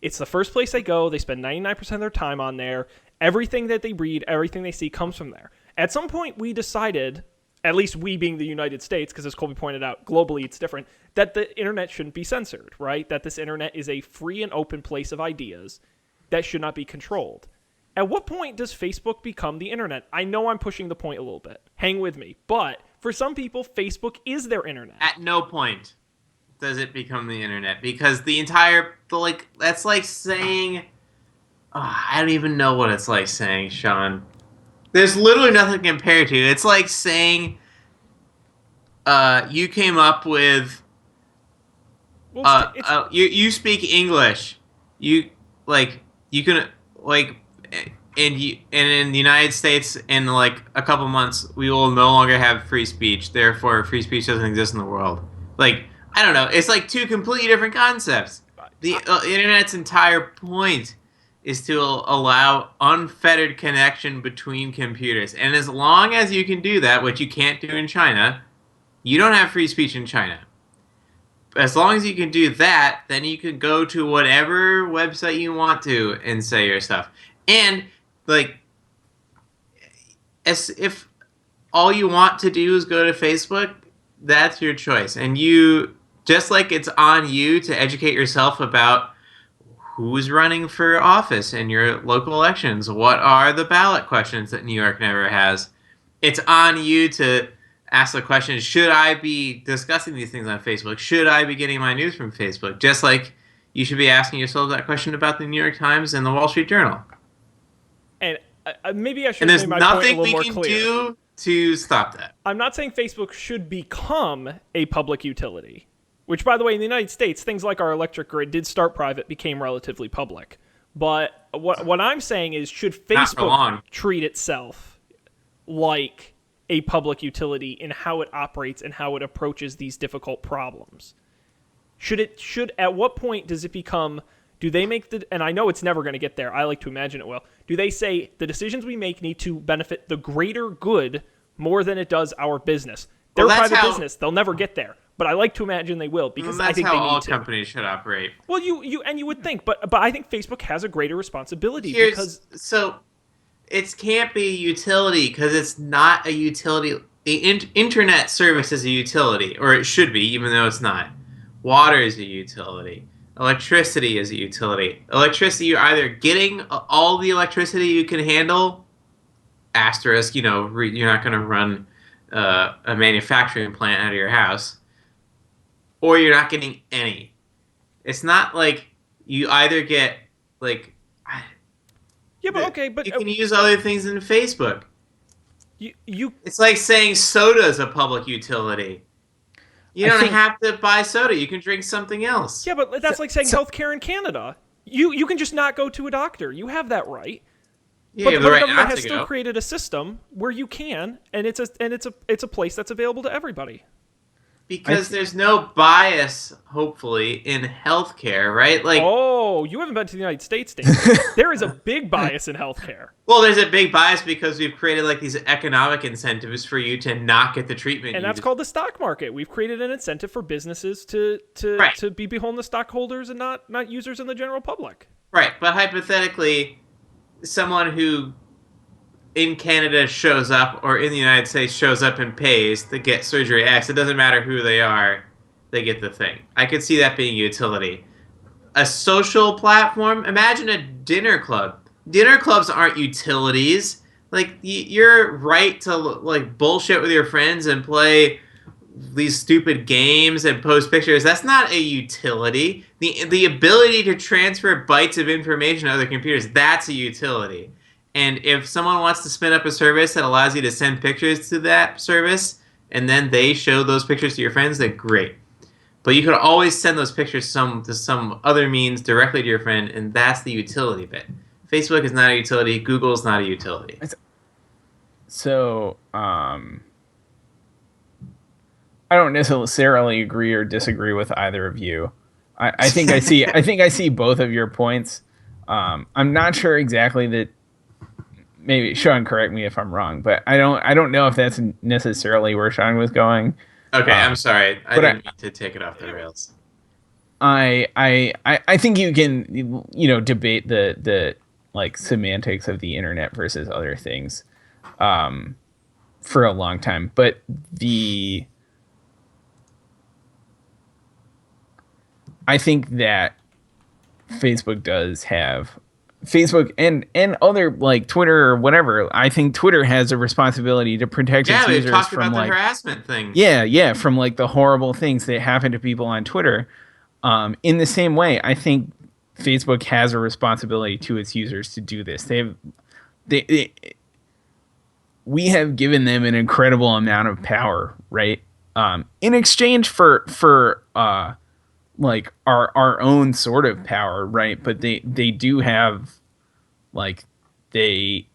It's the first place they go. They spend 99% of their time on there. Everything that they read, everything they see comes from there. At some point, we decided, at least we being the United States, because as Colby pointed out, globally it's different, that the internet shouldn't be censored, right? That this internet is a free and open place of ideas that should not be controlled. At what point does Facebook become the internet? I know I'm pushing the point a little bit. Hang with me. But for some people, Facebook is their internet. At no point does it become the internet, because that's like saying, I don't even know what it's like saying, Sean. There's literally nothing compared to. It's like saying you came up with you speak English. You like you can like and in the United States in like a couple months we will no longer have free speech. Therefore, free speech doesn't exist in the world. Like I don't know. It's like two completely different concepts. The internet's entire point is to allow unfettered connection between computers, and as long as you can do that, which you can't do in China, you don't have free speech in China. As long as you can do that, then you can go to whatever website you want to and say your stuff. And like, as if all you want to do is go to Facebook, that's your choice. And you, just like it's on you to educate yourself about who's running for office in your local elections, what are the ballot questions that New York never has. It's on you to ask the question, should I be discussing these things on Facebook? Should I be getting my news from Facebook? Just like you should be asking yourself that question about the New York Times and the Wall Street Journal. And maybe I should and make my point a little more clear. There's nothing we can do to stop that. I'm not saying Facebook should become a public utility, which, by the way, in the United States, things like our electric grid did start private, became relatively public. But what I'm saying is, should Facebook treat itself like a public utility in how it operates and how it approaches these difficult problems? At what point does it become, do they make and I know it's never going to get there, I like to imagine it will, do they say the decisions we make need to benefit the greater good more than it does our business? They're a private business, they'll never get there. But I like to imagine they will, because I think they need to. That's how all companies should operate. Well, you would think, but I think Facebook has a greater responsibility So it can't be a utility because it's not a utility. The internet service is a utility, or it should be, even though it's not. Water is a utility. Electricity is a utility. Electricity, you're either getting all the electricity you can handle, asterisk, you're not going to run a manufacturing plant out of your house, or you're not getting any. It's not like you either get, like... Yeah, but okay, but... You can use other things in Facebook. You. It's like saying soda is a public utility. You don't have to buy soda. You can drink something else. Yeah, but that's like saying healthcare in Canada. You can just not go to a doctor. You have that right. Yeah, but the government has still created a system where you can, and it's a place that's available to everybody. Because there's no bias, hopefully, in healthcare, right? Like, oh, you haven't been to the United States, Dave. There is a big bias in healthcare. Well, there's a big bias because we've created like these economic incentives for you to not get the treatment. And that's called the stock market. We've created an incentive for businesses to be beholden to stockholders and not users in the general public. Right, but hypothetically, someone who in Canada shows up or in the United States shows up and pays to get surgery X, it doesn't matter who they are, they get the thing. I could see that being utility. A social platform, imagine a dinner club. Dinner clubs aren't utilities. Like, you're right to like bullshit with your friends and play these stupid games and post pictures. That's not a utility. The ability to transfer bytes of information to other computers, that's a utility. And if someone wants to spin up a service that allows you to send pictures to that service, and then they show those pictures to your friends, then great. But you could always send those pictures to some other means directly to your friend, and that's the utility bit. Facebook is not a utility. Google is not a utility. So, I don't necessarily agree or disagree with either of you. I think I see both of your points. I'm not sure exactly that. Maybe Sean, correct me if I'm wrong, but I don't know if that's necessarily where Sean was going. Okay, I'm sorry. I didn't mean to take it off the rails. I think you can debate the like semantics of the internet versus other things for a long time, but I think that Facebook does have and other like Twitter or whatever. I think Twitter has a responsibility to protect its users talked from about like the harassment thing. Yeah, from like the horrible things that happen to people on Twitter. In the same way, I think Facebook has a responsibility to its users to do this. We have given them an incredible amount of power, right? in exchange for like our own sort of power, right? But they do have like they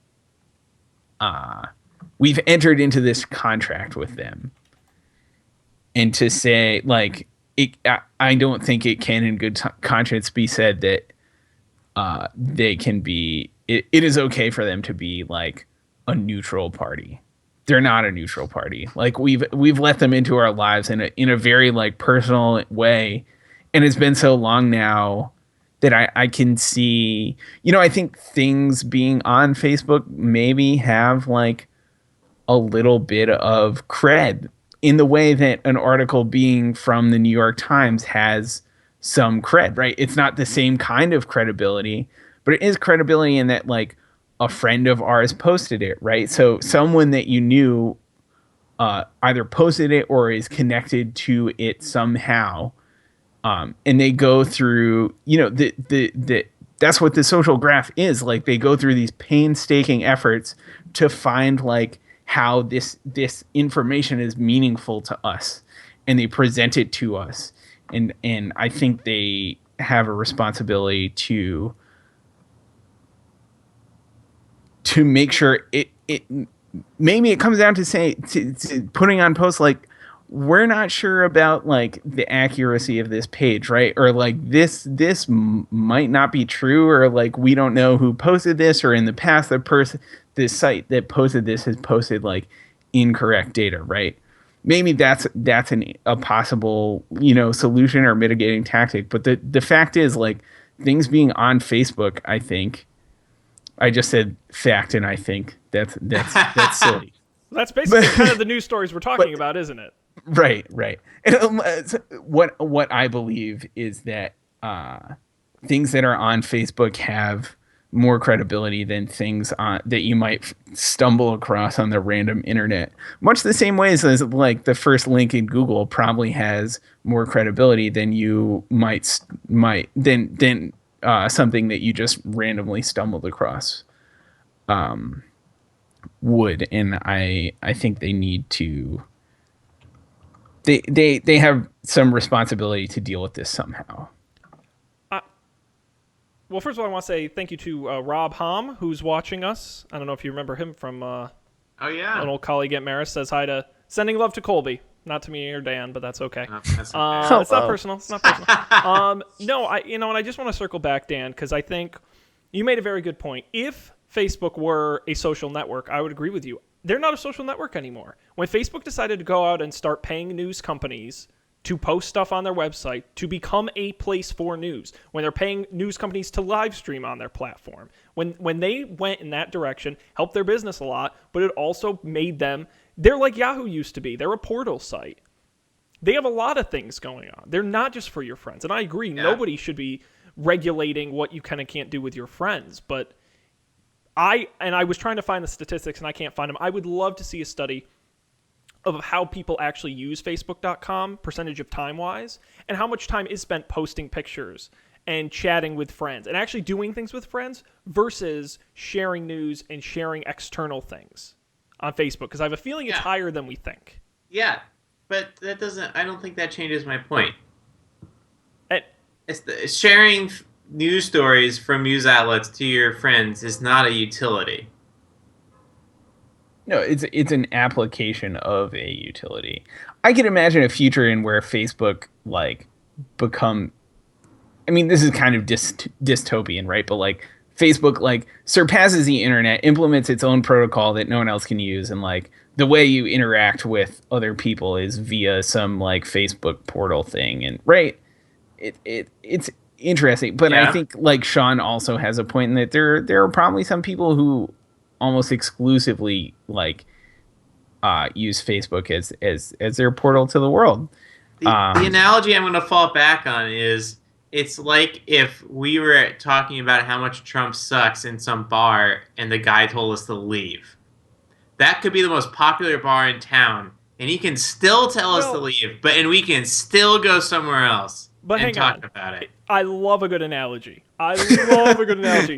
we've entered into this contract with them, and to say like I don't think it can in good conscience be said that they can be it is okay for them to be like a neutral party. They're not a neutral party. Like we've let them into our lives in a very like personal way, and it's been so long now that I can see, I think things being on Facebook maybe have like a little bit of cred in the way that an article being from the New York Times has some cred, right? It's not the same kind of credibility, but it is credibility in that like a friend of ours posted it, right? So someone that you knew either posted it or is connected to it somehow. And they go through, that's what the social graph is. Like they go through these painstaking efforts to find like how this information is meaningful to us, and they present it to us. And I think they have a responsibility to make sure it maybe it comes down to to putting on posts like, we're not sure about like the accuracy of this page, right? Or like this might not be true, or like we don't know who posted this, or in the past this site that posted this has posted like incorrect data, right? Maybe that's a possible solution or mitigating tactic. But the fact is, like, things being on Facebook, I think I just said fact, and I think that's silly. That's basically kind of the news stories we're talking about, isn't it? Right. And, what I believe is that things that are on Facebook have more credibility than things that you might stumble across on the random internet. Much the same way as like the first link in Google probably has more credibility than you might than something that you just randomly stumbled across would. And I think they need to. They have some responsibility to deal with this somehow. Well, first of all, I want to say thank you to Rob Hom, who's watching us. I don't know if you remember him from oh yeah, an old colleague at Marist. Says hi to sending love to Colby, not to me or Dan, but that's okay. That's okay. It's not personal. It's not personal. No, and I just want to circle back, Dan, because I think you made a very good point. If Facebook were a social network, I would agree with you. They're not a social network anymore. When Facebook decided to go out and start paying news companies to post stuff on their website, to become a place for news, when they're paying news companies to live stream on their platform, when they went in that direction, helped their business a lot, but it also made them, they're like Yahoo used to be. They're a portal site. They have a lot of things going on. They're not just for your friends. And I agree, Nobody should be regulating what you can and can't do with your friends. But I was trying to find the statistics and I can't find them. I would love to see a study of how people actually use Facebook.com, percentage of time-wise, and how much time is spent posting pictures and chatting with friends and actually doing things with friends versus sharing news and sharing external things on Facebook, because I have a feeling it's higher than we think. Yeah, but I don't think that changes my point. It's sharing news stories from news outlets to your friends is not a utility. No, it's an application of a utility. I can imagine a future in where Facebook like become. I mean, this is kind of dystopian, right? But like Facebook like surpasses the internet, implements its own protocol that no one else can use, and like the way you interact with other people is via some like Facebook portal thing, and right. It's interesting, but I think like Sean also has a point in that there are probably some people who almost exclusively like use Facebook as their portal to the world. The analogy I'm going to fall back on is it's like if we were talking about how much Trump sucks in some bar and the guy told us to leave. That could be the most popular bar and he can still tell us to leave, and we can still go somewhere else. But and hang talk on. about it. I love a good analogy.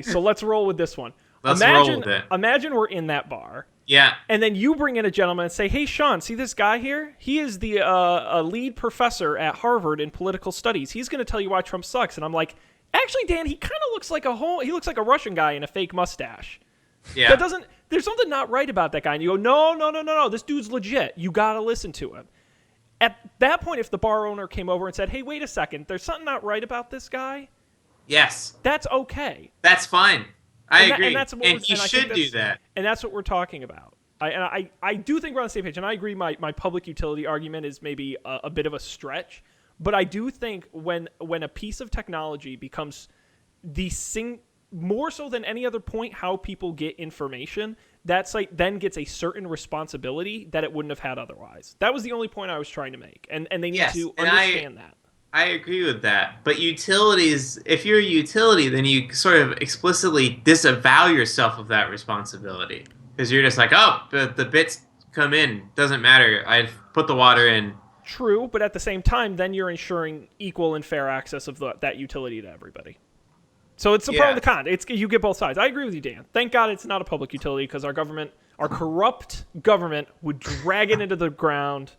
So let's roll with this one. Roll with it. Imagine we're in that bar, Yeah. And then you bring in a gentleman and say, hey, Sean, see this guy here? He is the a lead professor at Harvard in political studies. He's going to tell you why Trump sucks. And I'm like, actually, Dan, he kind of looks like he looks like a Russian guy in a fake mustache. Yeah. That doesn't, there's something not right about that guy. And you go, no, this dude's legit. You got to listen to him. At that point, if the bar owner came over and said, hey, wait a second, there's something not right about this guy, Yes. that's okay. That's fine. I agree. And He should do that. And that's what we're talking about. I do think we're on the same page, and I agree my public utility argument is maybe a bit of a stretch, but I do think when a piece of technology becomes more so than any other point how people get information, that site then gets a certain responsibility that it wouldn't have had otherwise. That was the only point I was trying to make, and they need to understand that. I agree with that. But utilities, if you're a utility, then you sort of explicitly disavow yourself of that responsibility. Because you're just like, oh, the bits come in. Doesn't matter. I've put the water in. True, but at the same time, then you're ensuring equal and fair access of that utility to everybody. So it's the pro and the con. You get both sides. I agree with you, Dan. Thank God it's not a public utility because our corrupt government would drag it into the ground.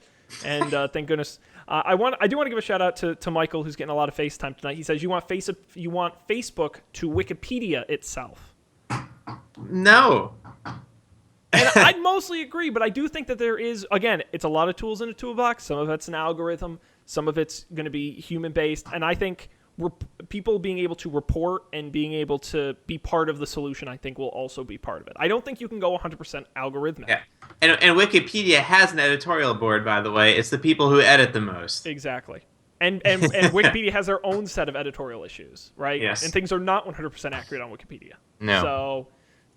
And thank goodness. I do want to give a shout out to Michael, who's getting a lot of FaceTime tonight. He says you want Facebook to Wikipedia itself. No. And I'd mostly agree, but I do think that there is, again, it's a lot of tools in a toolbox. Some of it's an algorithm. Some of it's going to be human-based. And I think people being able to report and being able to be part of the solution, I think, will also be part of it. I don't think you can go 100% algorithmic. Yeah. And Wikipedia has an editorial board, by the way. It's the people who edit the most. Exactly. And Wikipedia has their own set of editorial issues, right? Yes. And things are not 100% accurate on Wikipedia. No. So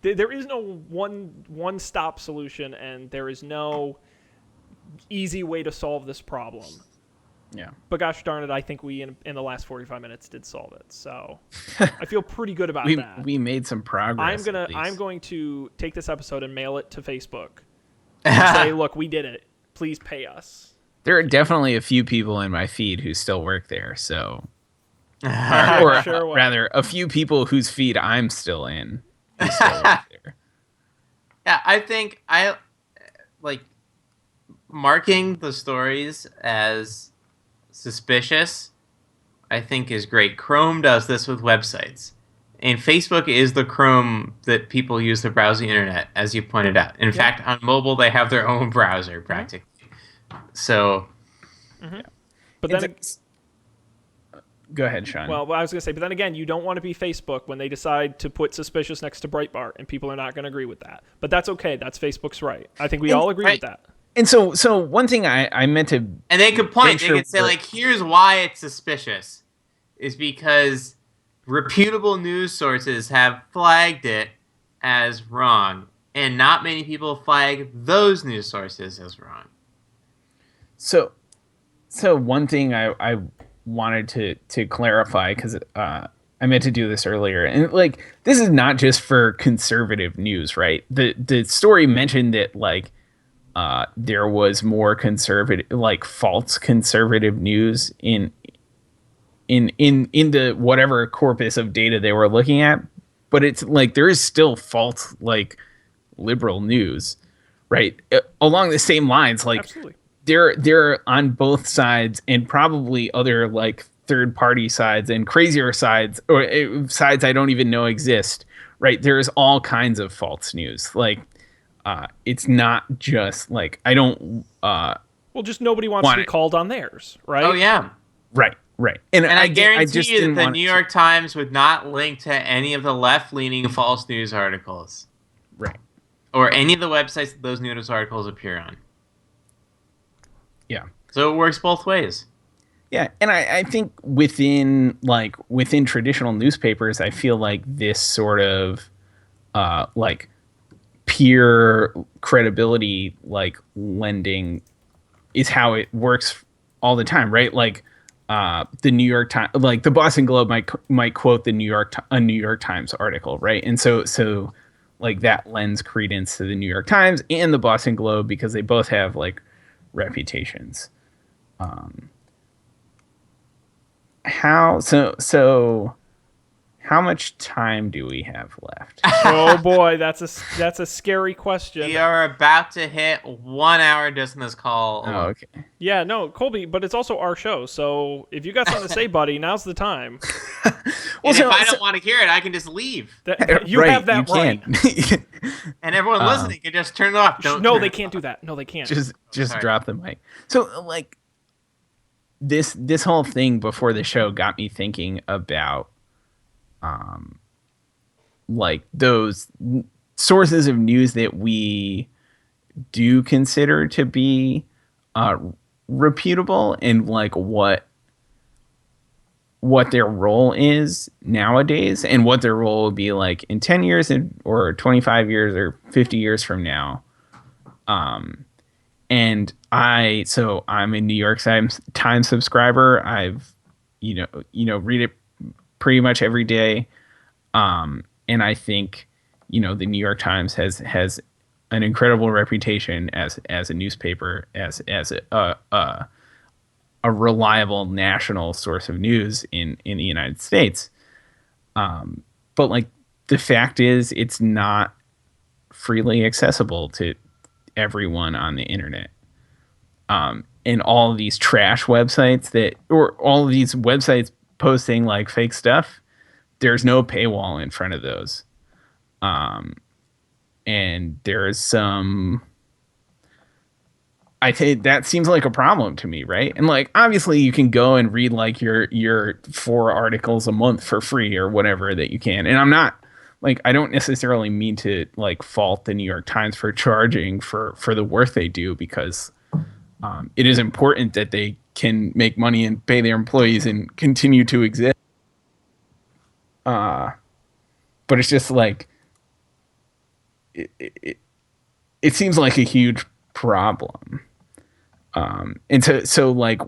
there is no one-stop solution, and there is no easy way to solve this problem. Yeah. But gosh darn it, I think we, in the last 45 minutes, did solve it. So I feel pretty good about that. We made some progress. I'm going to take this episode and mail it to Facebook and say, look, we did it. Please pay us. There are definitely a few people in my feed who still work there, so or Sure rather, a few people whose feed I'm still in who still work there. Yeah, I think I like marking the stories as suspicious. I think is great. Chrome does this with websites, and Facebook is the Chrome that people use to browse the internet, as you pointed out. In fact, on mobile, they have their own browser practically. So, But then, Go ahead, Sean. well, I was going to say, but then again, you don't want to be Facebook when they decide to put suspicious next to Breitbart, and people are not going to agree with that. But that's okay. That's Facebook's right. I think we all agree with that. And so one thing I meant to, and they could point. Sure, they could say like, "Here's why it's suspicious," is because reputable news sources have flagged it as wrong, and not many people flag those news sources as wrong. So one thing I wanted to clarify, because I meant to do this earlier, and like this is not just for conservative news, right? The story mentioned that like there was more conservative, like false conservative news in the whatever corpus of data they were looking at, but it's like there is still false like liberal news, right? Along the same lines, like Absolutely. they're on both sides, and probably other like third party sides and crazier sides, or sides I don't even know exist, right? There's all kinds of false news. Like it's not just like I don't Well, just nobody wants to be called on theirs, right? Oh yeah, right. And I guarantee just you didn't that the want New York Times would not link to any of the left-leaning false news articles, right, or any of the websites that those news articles appear on. Yeah. So it works both ways. Yeah, and I think within traditional newspapers, I feel like this sort of like peer credibility like lending is how it works all the time, right? Like the New York Times, like the Boston Globe might quote a New York Times article, right? And so like that lends credence to the New York Times and the Boston Globe because they both have like reputations. How how much time do we have left? Oh boy, that's a scary question. We are about to hit 1 hour just in this call. Oh, okay. Yeah, no, Colby, but it's also our show, so if you got something to say, buddy, now's the time. And if I don't want to hear it, I can just leave. You have that you right. can. And everyone listening can just turn it off. No, they can't do that. No, they can't. just Sorry. drop the mic. So like this whole thing before the show got me thinking about like those sources of news that we do consider to be reputable, and like what their role is nowadays, and what their role will be like in 10 years or 25 years or 50 years from now. And I'm a New York Times subscriber. I've read it pretty much every day. And I think, the New York Times has an incredible reputation as a newspaper, as a reliable national source of news in the United States. But like the fact is, it's not freely accessible to everyone on the internet. And all of these trash websites or all of these websites posting like fake stuff, there's no paywall in front of those. And there's some, I think that seems like a problem to me, right? And like, obviously you can go and read like your 4 articles a month for free or whatever that you can. And I'm not like, I don't necessarily mean to like fault the New York Times for charging for the work they do, because it is important that they can make money and pay their employees and continue to exist. But it's just like, it seems like a huge problem. And so like,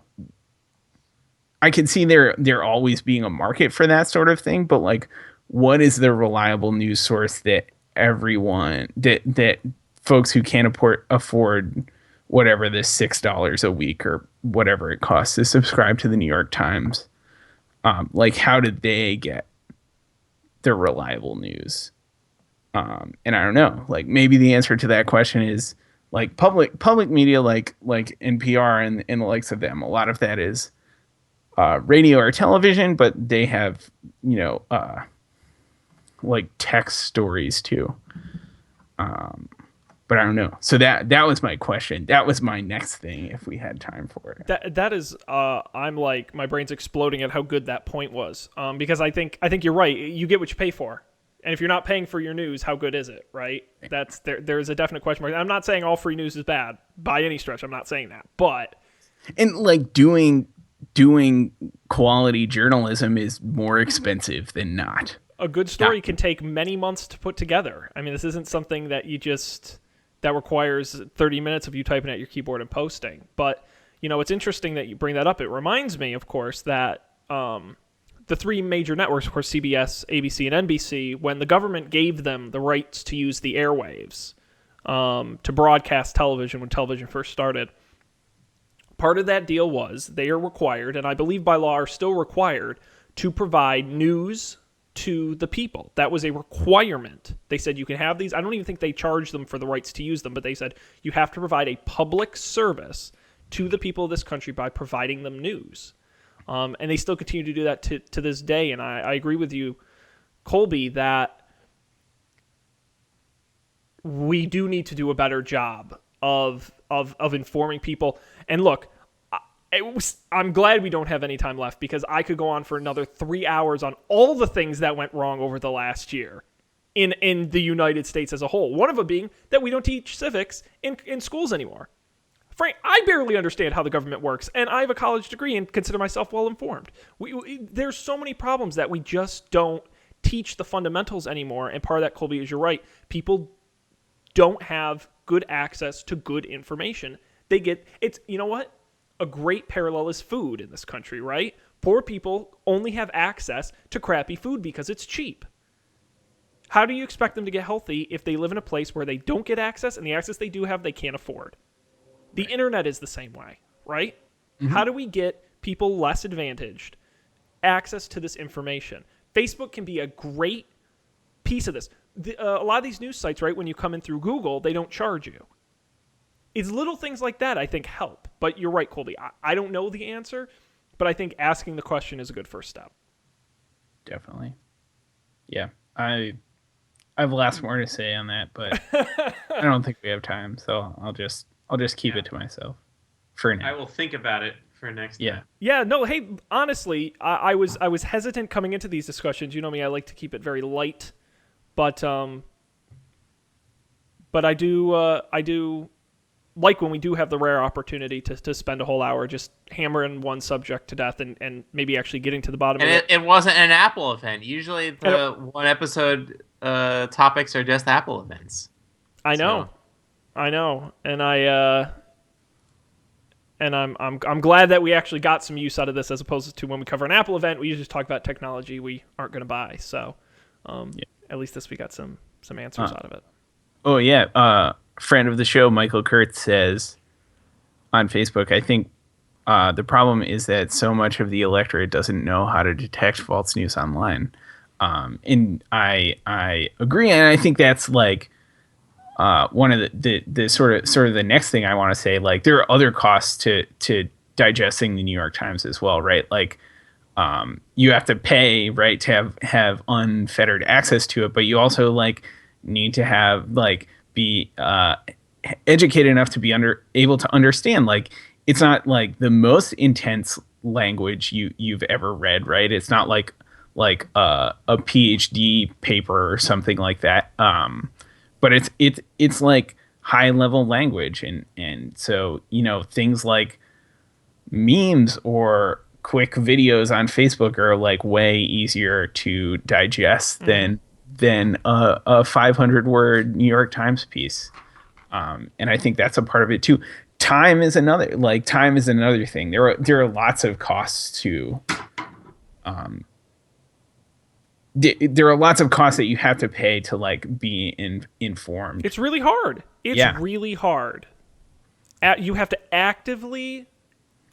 I can see there always being a market for that sort of thing, but like, what is the reliable news source that everyone, that folks who can't afford whatever this $6 a week or whatever it costs to subscribe to the New York Times, like how did they get the reliable news? And I don't know, like maybe the answer to that question is like public media, like NPR and the likes of them. A lot of that is radio or television, but they have, like text stories too. But I don't know. So that was my question. That was my next thing if we had time for it. That is I'm like, my brain's exploding at how good that point was. Because I think you're right. You get what you pay for. And if you're not paying for your news, how good is it, right? There's a definite question mark. I'm not saying all free news is bad by any stretch. I'm not saying that. But and like doing quality journalism is more expensive than not. A good story can take many months to put together. I mean, this isn't something that that requires 30 minutes of you typing at your keyboard and posting. But, it's interesting that you bring that up. It reminds me, of course, that the 3 major networks, of course, CBS, ABC, and NBC, when the government gave them the rights to use the airwaves to broadcast television when television first started, part of that deal was they are required, and I believe by law are still required, to provide news to the people. That was a requirement. They said you can have these. I don't even think they charged them for the rights to use them, but they said you have to provide a public service to the people of this country by providing them news. And they still continue to do that to this day. And I agree with you, Colby, that we do need to do a better job of informing people. And look, I'm glad we don't have any time left, because I could go on for another 3 hours on all the things that went wrong over the last year in the United States as a whole. One of them being that we don't teach civics in schools anymore. Frank, I barely understand how the government works, and I have a college degree and consider myself well-informed. There's so many problems that we just don't teach the fundamentals anymore, and part of that, Colby, is you're right. People don't have good access to good information. You know what? A great parallel is food in this country, right? Poor people only have access to crappy food because it's cheap. How do you expect them to get healthy if they live in a place where they don't get access, and the access they do have they can't afford? The internet is the same way, right? Mm-hmm. How do we get people less advantaged access to this information? Facebook can be a great piece of this. A lot of these news sites, right, when you come in through Google, they don't charge you. It's little things like that I think help. But you're right, Colby. I don't know the answer, but I think asking the question is a good first step. Definitely. Yeah. I have lots more to say on that, but I don't think we have time, so I'll just keep it to myself for now. I will think about it for next time. Yeah, no, hey, honestly, I was hesitant coming into these discussions. You know me, I like to keep it very light, but I do like when we do have the rare opportunity to spend a whole hour just hammering one subject to death and maybe actually getting to the bottom of it. And it wasn't an Apple event. Usually the one episode topics are just Apple events. I know, and I'm glad that we actually got some use out of this as opposed to when we cover an Apple event, we usually just talk about technology we aren't going to buy. So at least this we got some answers out of it. Oh yeah, friend of the show Michael Kurtz says on Facebook, I think the problem is that so much of the electorate doesn't know how to detect false news online. And I agree, and I think that's like one of the sort of the next thing I want to say. Like, there are other costs to digesting the New York Times as well, right? Like, you have to pay, right, to have unfettered access to it, but you also like need to have like be educated enough to be able to understand. Like, it's not like the most intense language you've ever read, right? It's not like a PhD paper or something like that. But it's like high level language, and so, you know, things like memes or quick videos on Facebook are like way easier to digest than a 500 word New York Times piece. And I think that's a part of it too. Time is another thing. There are lots of costs to, there are lots of costs that you have to pay to like be informed. It's really hard. Really hard. You have to actively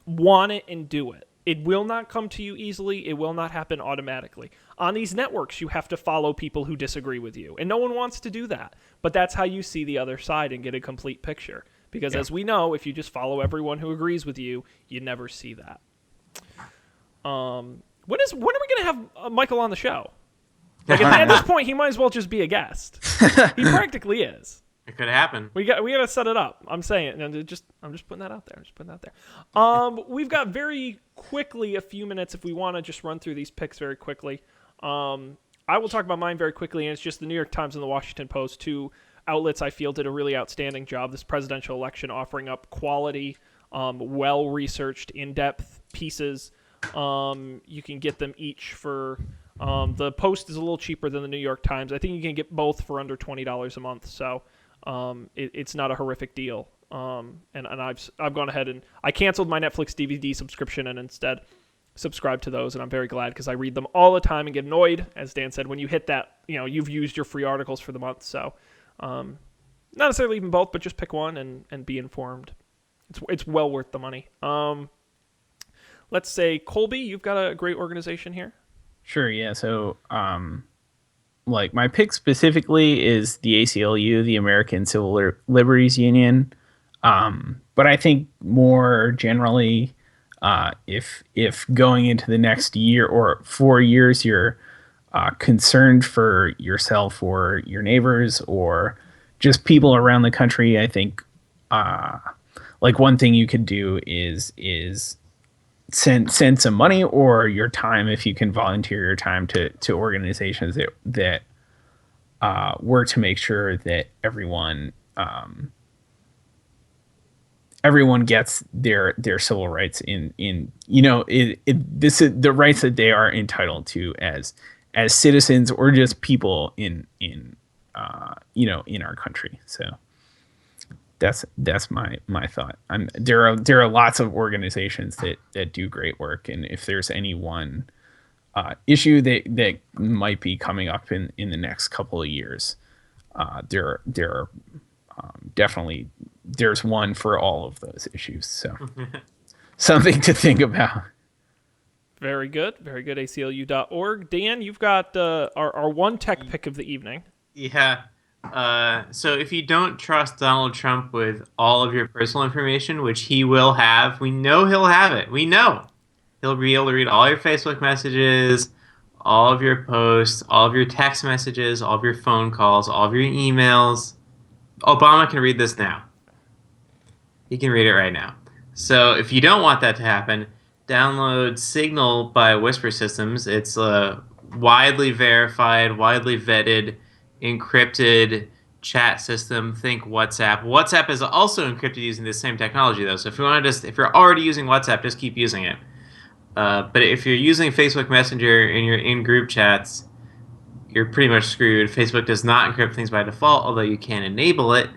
want it and do it. It will not come to you easily. It will not happen automatically. On these networks, you have to follow people who disagree with you. And no one wants to do that. But that's how you see the other side and get a complete picture. Because as we know, if you just follow everyone who agrees with you, you never see that. When are we going to have Michael on the show? Like, at this point, he might as well just be a guest. He practically is. It could happen. We got to set it up. I'm saying it. I'm just putting that out there. We've got very quickly a few minutes if we want to just run through these picks very quickly. I will talk about mine very quickly, and it's just the New York Times and the Washington Post, two outlets I feel did a really outstanding job this presidential election, offering up quality, well-researched, in-depth pieces. You can get them each for... the Post is a little cheaper than the New York Times. I think you can get both for under $20 a month, so it's not a horrific deal. And I've gone ahead and I canceled my Netflix DVD subscription and instead subscribe to those, and I'm very glad because I read them all the time and get annoyed, as Dan said, when you hit that, you know, you've used your free articles for the month. So not necessarily even both, but just pick one and be informed. It's well worth the money. Let's say, Colby, you've got a great organization here. Sure, yeah. So, like, my pick specifically is the ACLU, the American Civil Liberties Union. But I think more generally, if going into the next year or 4 years, you're concerned for yourself or your neighbors or just people around the country, I think, like, one thing you could do is send some money or your time, if you can volunteer your time to organizations that work to make sure that everyone gets their civil rights in you know, this is the rights that they are entitled to as citizens or just people in you know, in our country. So that's my thought. There are lots of organizations that do great work, and if there's any one issue that might be coming up in the next couple of years, there are definitely there's one for all of those issues. So something to think about. Very good. Very good. ACLU.org. Dan, you've got our one tech pick of the evening. Yeah. So if you don't trust Donald Trump with all of your personal information, which he will have, we know he'll have it. We know he'll be able to read all your Facebook messages, all of your posts, all of your text messages, all of your phone calls, all of your emails. Obama can read this now. He can read it right now. So if you don't want that to happen, download Signal by Whisper Systems. It's a widely verified, widely vetted, encrypted chat system. Think WhatsApp. WhatsApp is also encrypted using the same technology, though. So if you're already using WhatsApp, just keep using it. But if you're using Facebook Messenger and you're in group chats, you're pretty much screwed. Facebook does not encrypt things by default, although you can enable it.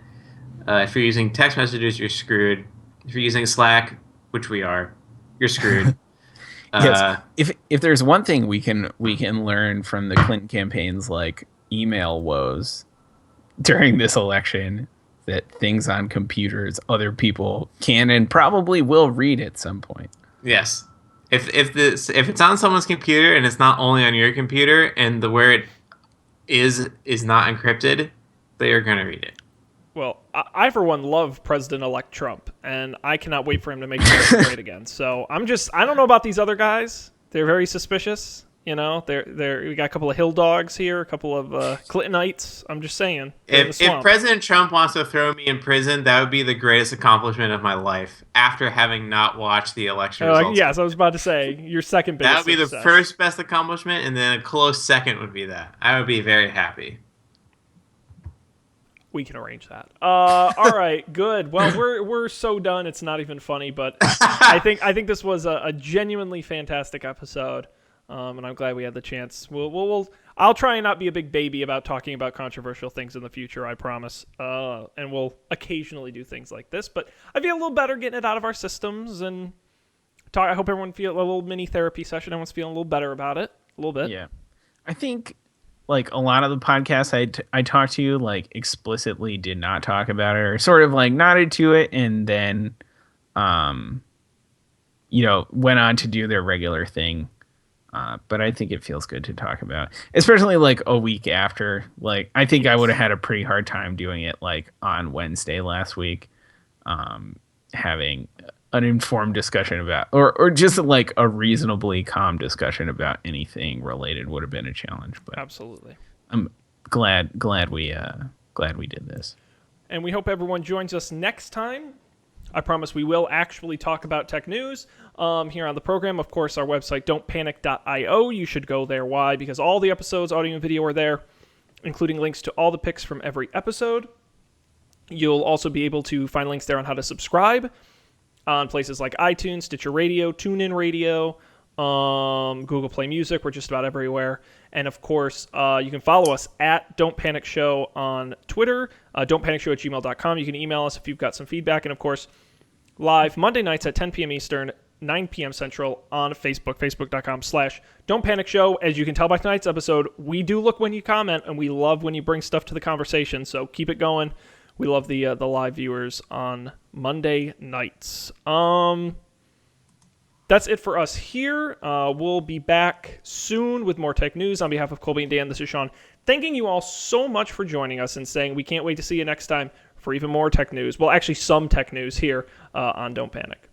If you're using text messages, you're screwed. If you're using Slack, which we are, you're screwed. Yes. If there's one thing we can learn from the Clinton campaign's like email woes during this election, that things on computers other people can and probably will read at some point. Yes. If it's on someone's computer and it's not only on your computer and where it is not encrypted, they are gonna read it. Well, I for one love President-elect Trump, and I cannot wait for him to make America great again. So I don't know about these other guys. They're very suspicious. You know, we got a couple of hill dogs here, a couple of Clintonites. I'm just saying. If President Trump wants to throw me in prison, that would be the greatest accomplishment of my life. After having not watched the election results. Yes, I was about to say your second biggest. That would be the first best accomplishment, and then a close second would be that. I would be very happy. We can arrange that. All right, good. Well, we're so done. It's not even funny, but I think this was a genuinely fantastic episode, and I'm glad we had the chance. I'll try and not be a big baby about talking about controversial things in the future. I promise. And we'll occasionally do things like this, but I feel a little better getting it out of our systems and talk. I hope everyone feel a little mini therapy session. Everyone's feeling a little better about it, a little bit. Yeah, I think. Like a lot of the podcasts I talked to, like explicitly did not talk about it or sort of like nodded to it and then, went on to do their regular thing. But I think it feels good to talk about, especially like a week after. Like I think I would have had a pretty hard time doing it like on Wednesday last week, having an informed discussion about or just like a reasonably calm discussion about anything related would have been a challenge. But absolutely, I'm glad we did this, and we hope everyone joins us next time. I promise we will actually talk about tech news here on the program. Of course, our website don'tpanic.io. You should go there. Why? Because all the episodes, audio and video, are there, including links to all the picks from every episode. You'll also be able to find links there on how to subscribe on places like iTunes, Stitcher Radio, TuneIn Radio, Google Play Music. We're just about everywhere. And, of course, you can follow us at Don't Panic Show on Twitter, don'tpanicshow@gmail.com. You can email us if you've got some feedback. And, of course, live Monday nights at 10 p.m. Eastern, 9 p.m. Central on Facebook, facebook.com/Don't Panic Show. As you can tell by tonight's episode, we do look when you comment, and we love when you bring stuff to the conversation. So keep it going. We love the live viewers on Monday nights. That's it for us here. We'll be back soon with more tech news. On behalf of Colby and Dan, this is Sean, thanking you all so much for joining us and saying we can't wait to see you next time for even more tech news. Well, actually, some tech news here on Don't Panic.